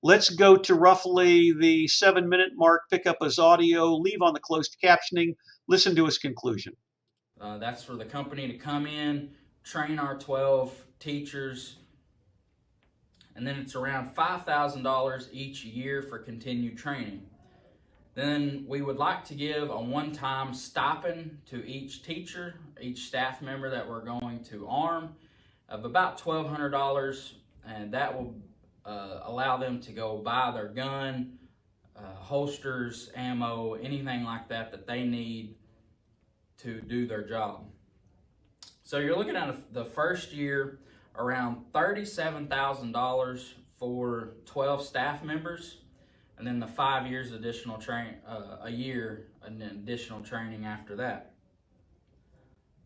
Speaker 1: Let's go to roughly the 7-minute mark, pick up his audio, leave on the closed captioning, listen to his conclusion.
Speaker 6: That's for the company to come in, train our 12 teachers, and then it's around $5,000 each year for continued training. Then we would like to give a one-time stipend to each teacher, each staff member that we're going to arm of about $1,200, and that will allow them to go buy their gun, holsters, ammo, anything like that that they need to do their job. So you're looking at the first year around $37,000 for 12 staff members, and then the 5 years additional a year and then additional training after that.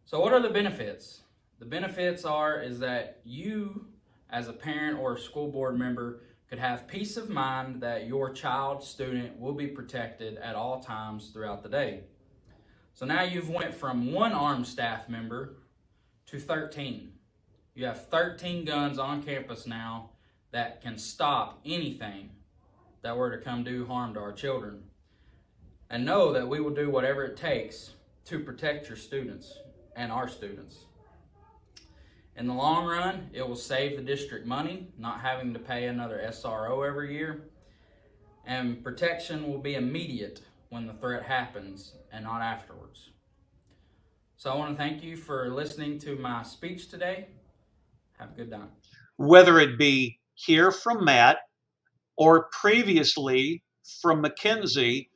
Speaker 6: So what are the benefits? The benefits is that you as a parent or a school board member could have peace of mind that your child, student will be protected at all times throughout the day. So now you've went from 1 armed staff member to 13. You have 13 guns on campus now that can stop anything that were to come do harm to our children. And know that we will do whatever it takes to protect your students and our students. In the long run, it will save the district money, not having to pay another SRO every year. And protection will be immediate when the threat happens and not afterwards. So I want to thank you for listening to my speech today. Have a good night.
Speaker 1: Whether it be here from Matt or previously from Mackenzie,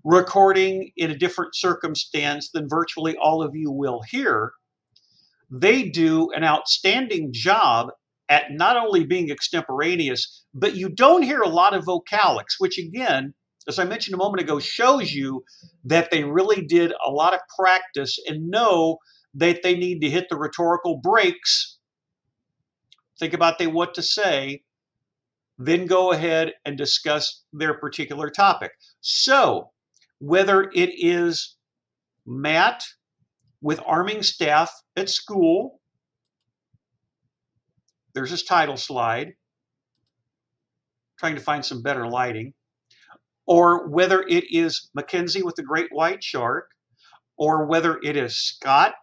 Speaker 1: recording in a different circumstance than virtually all of you will hear, they do an outstanding job at not only being extemporaneous, but you don't hear a lot of vocalics, which again, as I mentioned a moment ago, shows you that they really did a lot of practice and know that they need to hit the rhetorical brakes, think about what to say, then go ahead and discuss their particular topic. So whether it is Matt with arming staff at school, there's his title slide, trying to find some better lighting, or whether it is Mackenzie with the great white shark, or whether it is Scott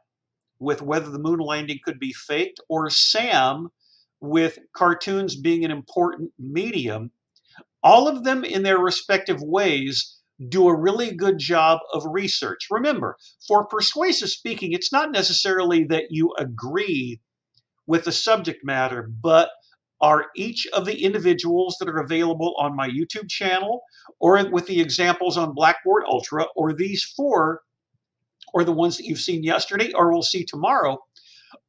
Speaker 1: with whether the moon landing could be faked, or Sam with cartoons being an important medium, all of them in their respective ways do a really good job of research. Remember, for persuasive speaking, it's not necessarily that you agree with the subject matter, but are each of the individuals that are available on my YouTube channel, or with the examples on Blackboard Ultra, or these 4, or the ones that you've seen yesterday, or we'll see tomorrow,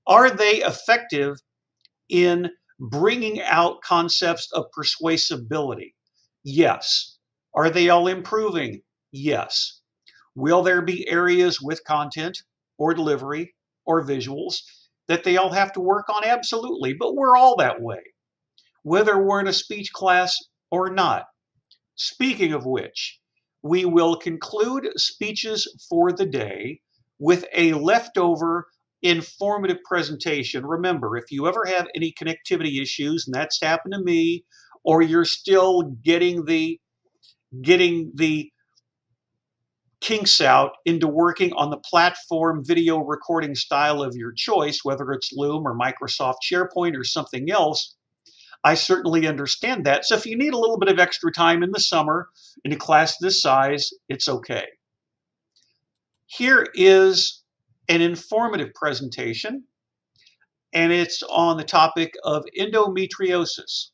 Speaker 1: are they effective in bringing out concepts of persuasibility? Yes. Are they all improving? Yes. Will there be areas with content or delivery or visuals that they all have to work on? Absolutely. But we're all that way, whether we're in a speech class or not. Speaking of which, we will conclude speeches for the day with a leftover informative presentation. Remember, if you ever have any connectivity issues, and that's happened to me, or you're still getting the kinks out into working on the platform video recording style of your choice, whether it's Loom or Microsoft SharePoint or something else, I certainly understand that. So if you need a little bit of extra time in the summer in a class this size, it's okay. Here is an informative presentation, and it's on the topic of endometriosis.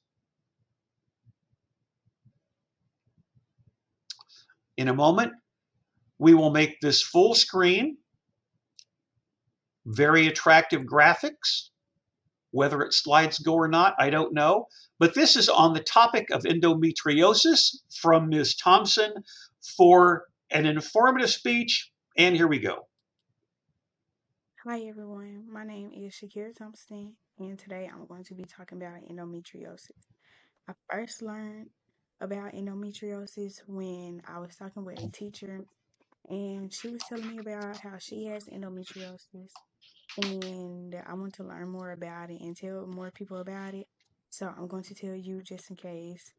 Speaker 1: In a moment, we will make this full screen very attractive graphics. Whether it slides go or not, I don't know. But this is on the topic of endometriosis from Ms. Thompson for an informative speech. And here we go.
Speaker 7: Hi everyone, my name is Shakira Thompson, and today I'm going to be talking about endometriosis. I first learned about endometriosis when I was talking with a teacher, and she was telling me about how she has endometriosis, and I want to learn more about it and tell more people about it. So I'm going to tell you just in case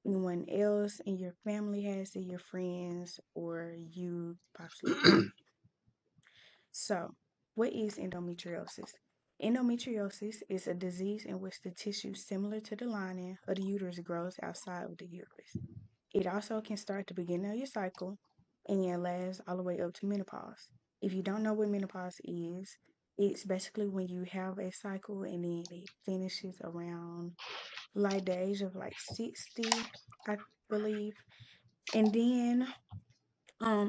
Speaker 7: anyone else in your family has it, your friends, or you possibly have it. So, what is endometriosis? Endometriosis is a disease in which the tissue similar to the lining of the uterus grows outside of the uterus. It also can start at the beginning of your cycle and lasts all the way up to menopause. If you don't know what menopause is, it's basically when you have a cycle and then it finishes around like the age of like 60, I believe. And then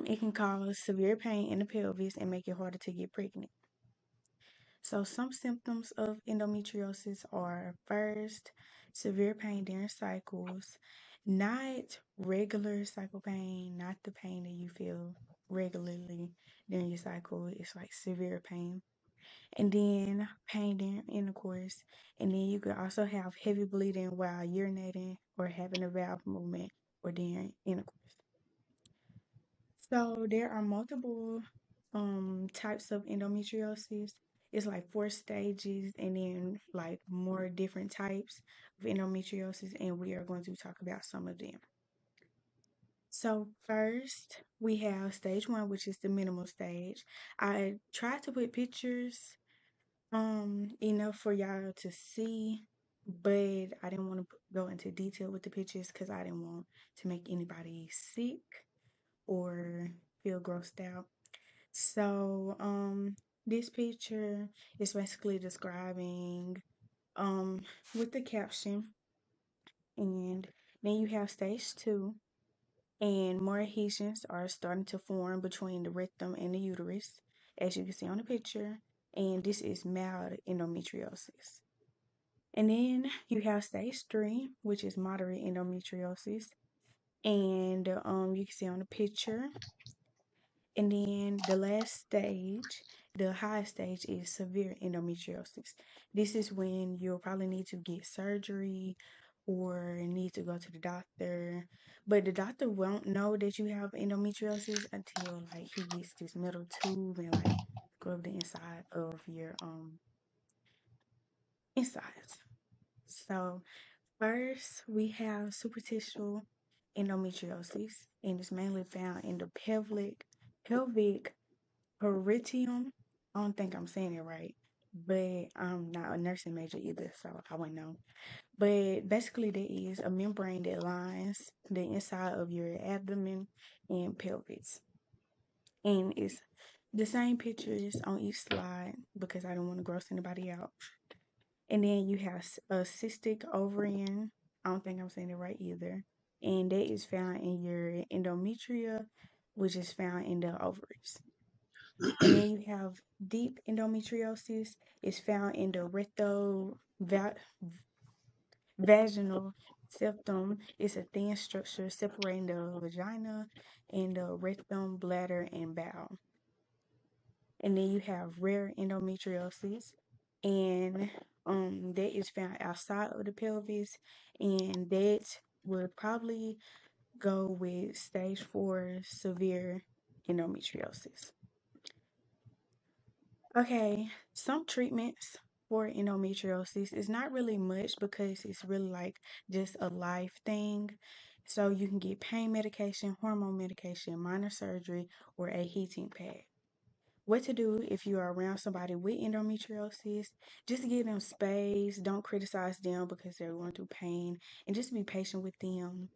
Speaker 7: it can cause severe pain in the pelvis and make it harder to get pregnant. So, some symptoms of endometriosis are first, severe pain during cycles, not regular cycle pain, not the pain that you feel regularly during your cycle. It's like severe pain. And then pain during intercourse. And then you could also have heavy bleeding while urinating or having a valve movement or during intercourse. So there are multiple types of endometriosis. It's like four stages and then like more different types of endometriosis, and we are going to talk about some of them. So first we have stage one, which is the minimal stage. I tried to put pictures enough for y'all to see, but I didn't want to go into detail with the pictures because I didn't want to make anybody sick or feel grossed out. So, this picture is basically describing, with the caption, and then you have stage two, and more adhesions are starting to form between the rectum and the uterus, as you can see on the picture, and this is mild endometriosis. And then you have stage three, which is moderate endometriosis, and you can see on the picture. And then the last stage, the highest stage, is severe endometriosis. This is when you'll probably need to get surgery or need to go to the doctor. But the doctor won't know that you have endometriosis until like he gets this metal tube and like scrub the inside of your insides. So first we have superficial endometriosis, and it's mainly found in the pelvic Peritium. I don't think I'm saying it right, but I'm not a nursing major either, so I wouldn't know. But basically, there is a membrane that lines the inside of your abdomen and pelvis. And it's the same pictures on each slide because I don't want to gross anybody out. And then you have a cystic ovarian. I don't think I'm saying it right either. And that is found in your endometria, which is found in the ovaries. And then you have deep endometriosis. It's found in the vaginal septum. It's a thin structure separating the vagina and the rectum, bladder, and bowel. And then you have rare endometriosis, and that is found outside of the pelvis, and that would probably go with stage four severe endometriosis. Okay, some treatments for endometriosis is not really much because it's really like just a life thing. So you can get pain medication, hormone medication, minor surgery, or a heating pad. What to do if you are around somebody with endometriosis? Just give them space. Don't criticize them because they're going through pain, and just be patient with them.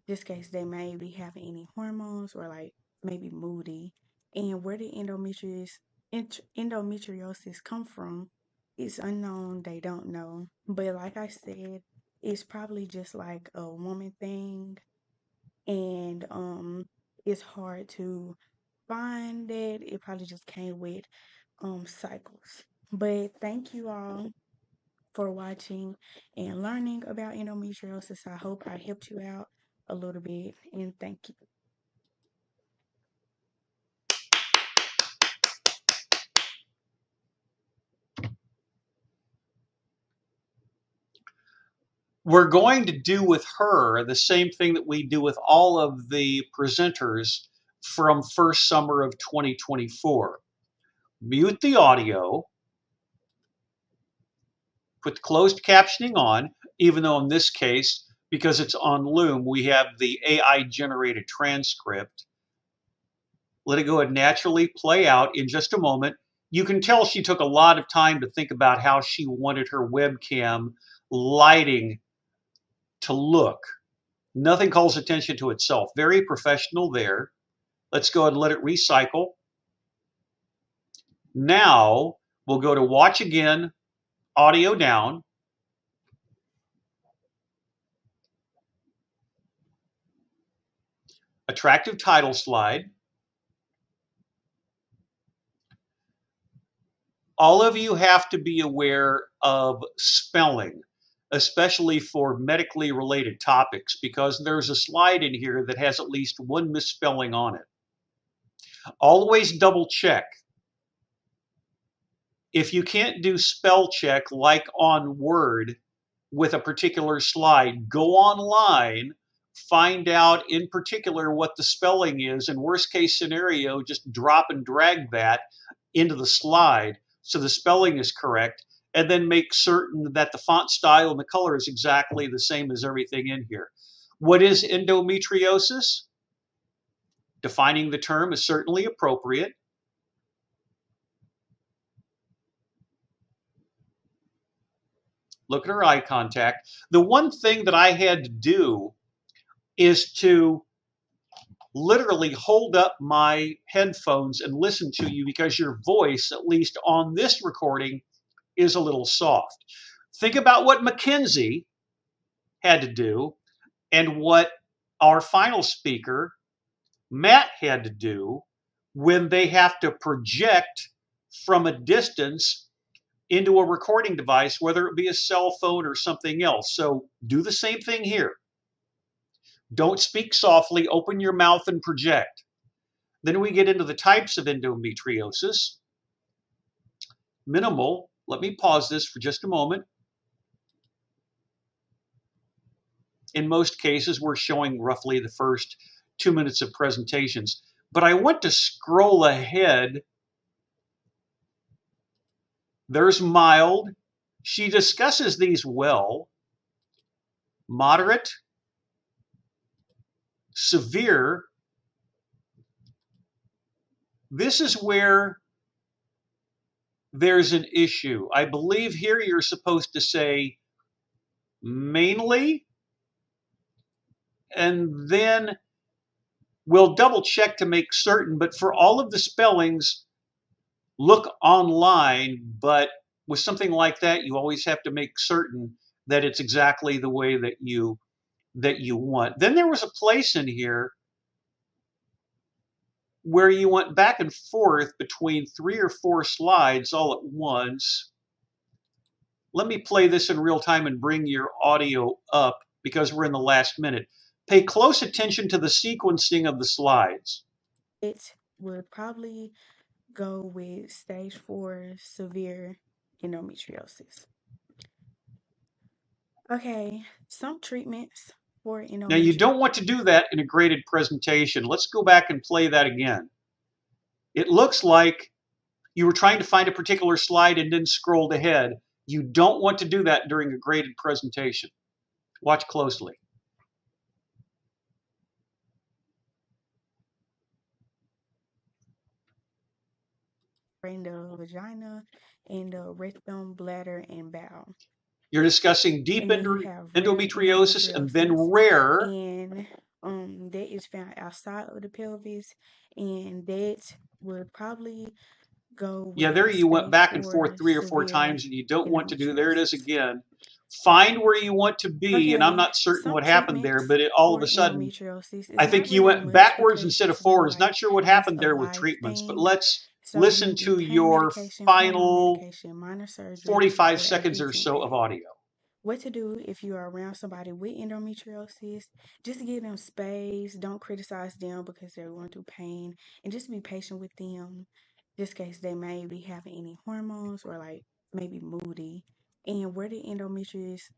Speaker 7: Just in case they may be having any hormones or like maybe moody. And where the endometriosis come from is unknown. They don't know. But like I said, it's probably just like a woman thing, and it's hard to find that. It probably just came with cycles. But thank you all for watching and learning about endometriosis. I hope I helped you out a little bit, and thank you.
Speaker 1: We're going to do with her the same thing that we do with all of the presenters from first summer of 2024. Mute the audio, put closed captioning on, even though in this case, because it's on Loom, we have the AI generated transcript. Let it go and naturally play out in just a moment. You can tell she took a lot of time to think about how she wanted her webcam lighting to look. Nothing calls attention to itself. Very professional there. Let's go ahead and let it recycle. Now we'll go to watch again, audio down. Attractive title slide. All of you have to be aware of spelling, especially for medically related topics, because there's a slide in here that has at least one misspelling on it. Always double check. If you can't do spell check like on Word with a particular slide, go online, find out in particular what the spelling is, and worst case scenario, just drop and drag that into the slide so the spelling is correct, and then make certain that the font style and the color is exactly the same as everything in here. What is endometriosis? Defining the term is certainly appropriate. Look at her eye contact. The one thing that I had to do is to literally hold up my headphones and listen to you, because your voice, at least on this recording, is a little soft. Think about what Mackenzie had to do and what our final speaker, Matt, had to do when they have to project from a distance into a recording device, whether it be a cell phone or something else. So do the same thing here. Don't speak softly, open your mouth and project. Then we get into the types of endometriosis. Minimal. Let me pause this for just a moment. In most cases, we're showing roughly the first 2 minutes of presentations. But I want to scroll ahead. There's mild. She discusses these well. Moderate. Severe. This is where there's an issue. I believe here you're supposed to say mainly, and then we'll double check to make certain, but for all of the spellings, look online, but with something like that, you always have to make certain that it's exactly the way that you want. Then there was a place in here where you went back and forth between 3 or 4 slides all at once. Let me play this in real time and bring your audio up because we're in the last minute. Pay close attention to the sequencing of the slides.
Speaker 7: It would probably go with stage 4 severe endometriosis. Okay, some treatments for endometriosis.
Speaker 1: Now, you don't want to do that in a graded presentation. Let's go back and play that again. It looks like you were trying to find a particular slide and then scrolled ahead. You don't want to do that during a graded presentation. Watch closely.
Speaker 7: In the vagina, in the rectum, bladder, and bowel.
Speaker 1: You're discussing deep endometriosis and then rare.
Speaker 7: And that is found outside of the pelvis, and that would probably go.
Speaker 1: Yeah, there you went back and forth 3 or 4 times, and you don't want to do. There it is again. Find where you want to be, okay, and I'm not certain what happened there, but all of a sudden, I think you went backwards instead of forwards. Not sure what happened there with treatments, but let's
Speaker 7: So you
Speaker 1: listen
Speaker 7: can
Speaker 1: to
Speaker 7: get pain
Speaker 1: your
Speaker 7: medication, pain
Speaker 1: final
Speaker 7: medication, minor surgery,
Speaker 1: 45
Speaker 7: or
Speaker 1: seconds or so of audio.
Speaker 7: what to do if you are around somebody with endometriosis. Just give them space. Don't criticize them because they're going through pain, and just be patient with them. Just in case they may be having any hormones or like maybe moody. And where the endometriosis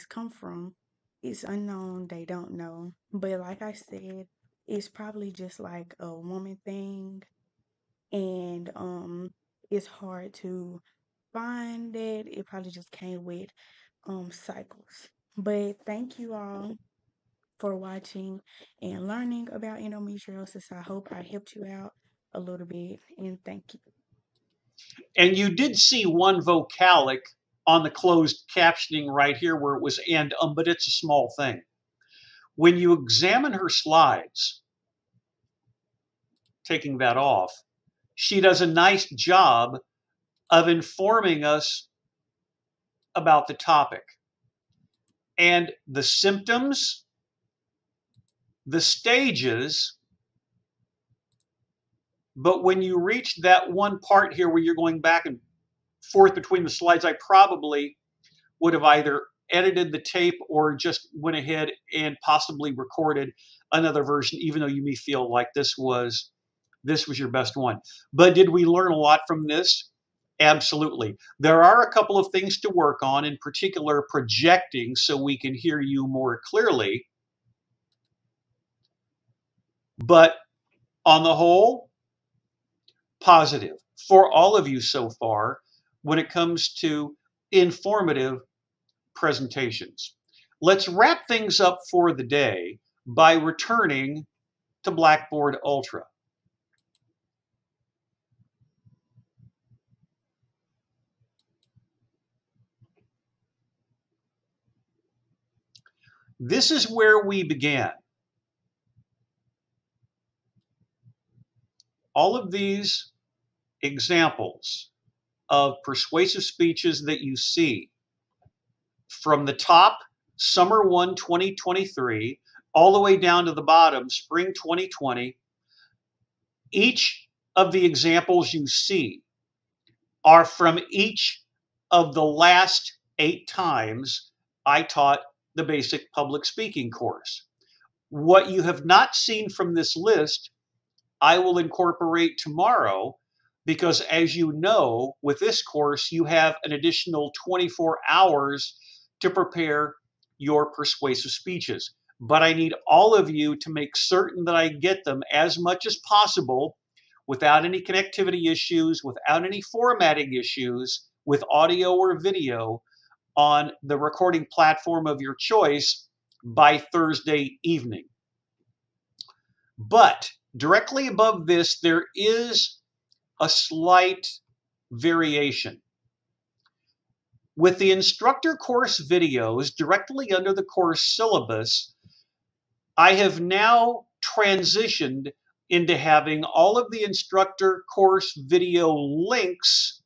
Speaker 7: come from is unknown. They don't know. But like I said, it's probably just like a woman thing, and it's hard to find that. It probably just came with cycles. But thank you all for watching and learning about endometriosis. I hope I helped you out a little bit, and thank you.
Speaker 1: And you did see one vocalic on the closed captioning right here where it was and but it's a small thing. When you examine her slides, taking that off, she does a nice job of informing us about the topic and the symptoms, the stages. But when you reach that one part here where you're going back and forth between the slides, I probably would have either edited the tape or just went ahead and possibly recorded another version, even though you may feel like this was your best one. But did we learn a lot from this? Absolutely. There are a couple of things to work on, in particular projecting so we can hear you more clearly. But on the whole, positive for all of you so far when it comes to informative presentations. Let's wrap things up for the day by returning to Blackboard Ultra. This is where we began. All of these examples of persuasive speeches that you see from the top, Summer 1, 2023, all the way down to the bottom, Spring 2020, each of the examples you see are from each of the last 8 times I taught the basic public speaking course. What you have not seen from this list, I will incorporate tomorrow because, as you know, with this course, you have an additional 24 hours to prepare your persuasive speeches. But I need all of you to make certain that I get them as much as possible without any connectivity issues, without any formatting issues, with audio or video on the recording platform of your choice by Thursday evening. But directly above this, there is a slight variation. With the instructor course videos directly under the course syllabus, I have now transitioned into having all of the instructor course video links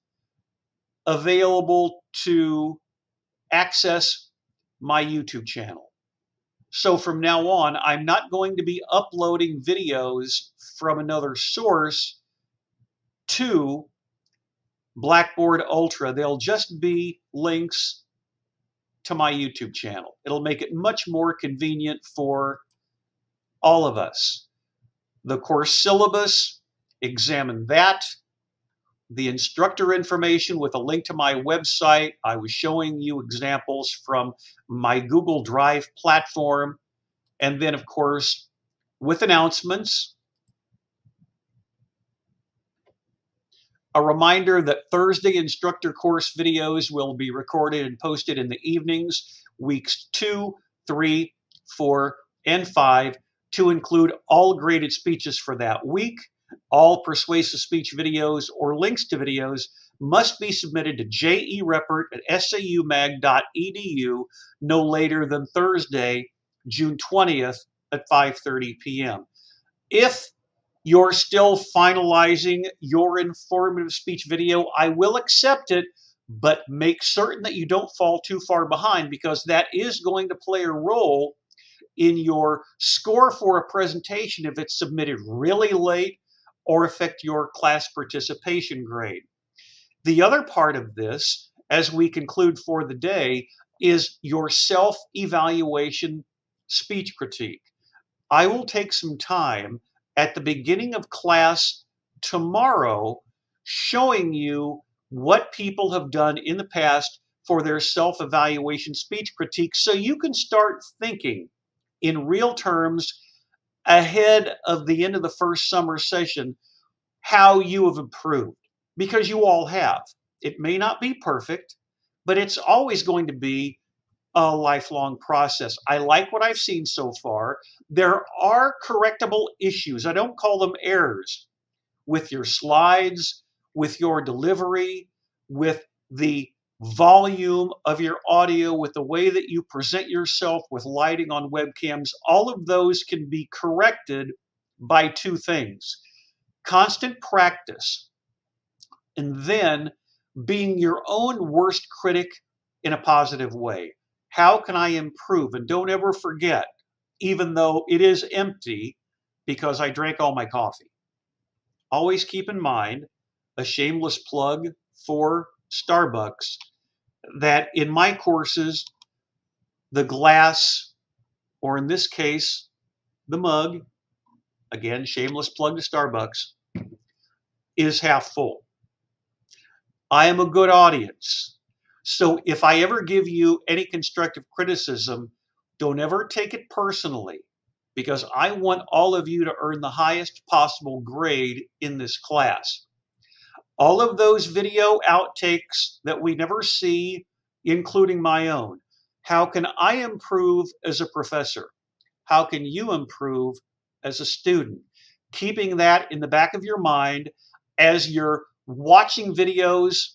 Speaker 1: available to access my YouTube channel. So from now on, I'm not going to be uploading videos from another source to Blackboard Ultra. They'll just be links to my YouTube channel. It'll make it much more convenient for all of us. The course syllabus, examine that. The instructor information with a link to my website. I was showing you examples from my Google Drive platform. And then, of course, with announcements, a reminder that Thursday instructor course videos will be recorded and posted in the evenings, weeks 2, 3, 4, and 5, to include all graded speeches for that week. All persuasive speech videos or links to videos must be submitted to jereppert@saumag.edu no later than Thursday, June 20th at 5:30 p.m. If you're still finalizing your informative speech video, I will accept it, but make certain that you don't fall too far behind because that is going to play a role in your score for a presentation if it's submitted really late or affect your class participation grade. The other part of this, as we conclude for the day, is your self-evaluation speech critique. I will take some time at the beginning of class tomorrow showing you what people have done in the past for their self-evaluation speech critique so you can start thinking in real terms ahead of the end of the first summer session how you have improved, because you all have. It may not be perfect, but it's always going to be a lifelong process. I like what I've seen so far. There are correctable issues. I don't call them errors with your slides, with your delivery, with the volume of your audio, with the way that you present yourself, with lighting on webcams. All of those can be corrected by two things: constant practice, and then being your own worst critic in a positive way. How can I improve? And don't ever forget, even though it is empty because I drank all my coffee, always keep in mind, a shameless plug for Starbucks, that in my courses, the glass, or in this case, the mug, again, shameless plug to Starbucks, is half full. I am a good audience. So if I ever give you any constructive criticism, don't ever take it personally, because I want all of you to earn the highest possible grade in this class. All of those video outtakes that we never see, including my own, how can I improve as a professor? How can you improve as a student? Keeping that in the back of your mind as you're watching videos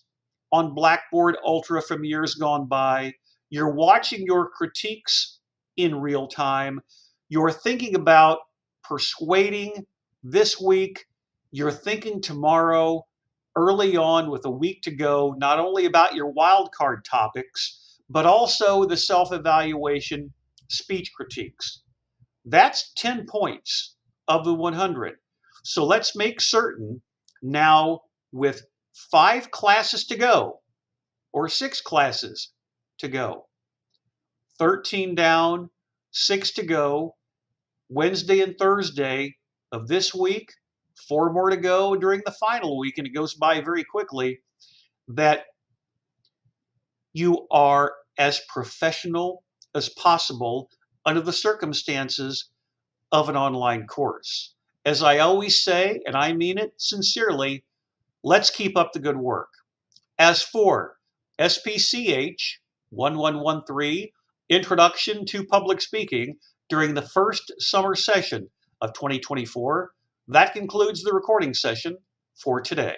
Speaker 1: on Blackboard Ultra from years gone by, you're watching your critiques in real time, you're thinking about persuading this week, you're thinking tomorrow, early on with a week to go, not only about your wildcard topics, but also the self-evaluation speech critiques. That's 10 points of the 100. So let's make certain now, with 5 classes to go, or 6 classes to go, 13 down, 6 to go, Wednesday and Thursday of this week, 4 more to go during the final week, and it goes by very quickly, that you are as professional as possible under the circumstances of an online course. As I always say, and I mean it sincerely, let's keep up the good work. As for SPCH 1113, Introduction to Public Speaking, during the first summer session of 2024, that concludes the recording session for today.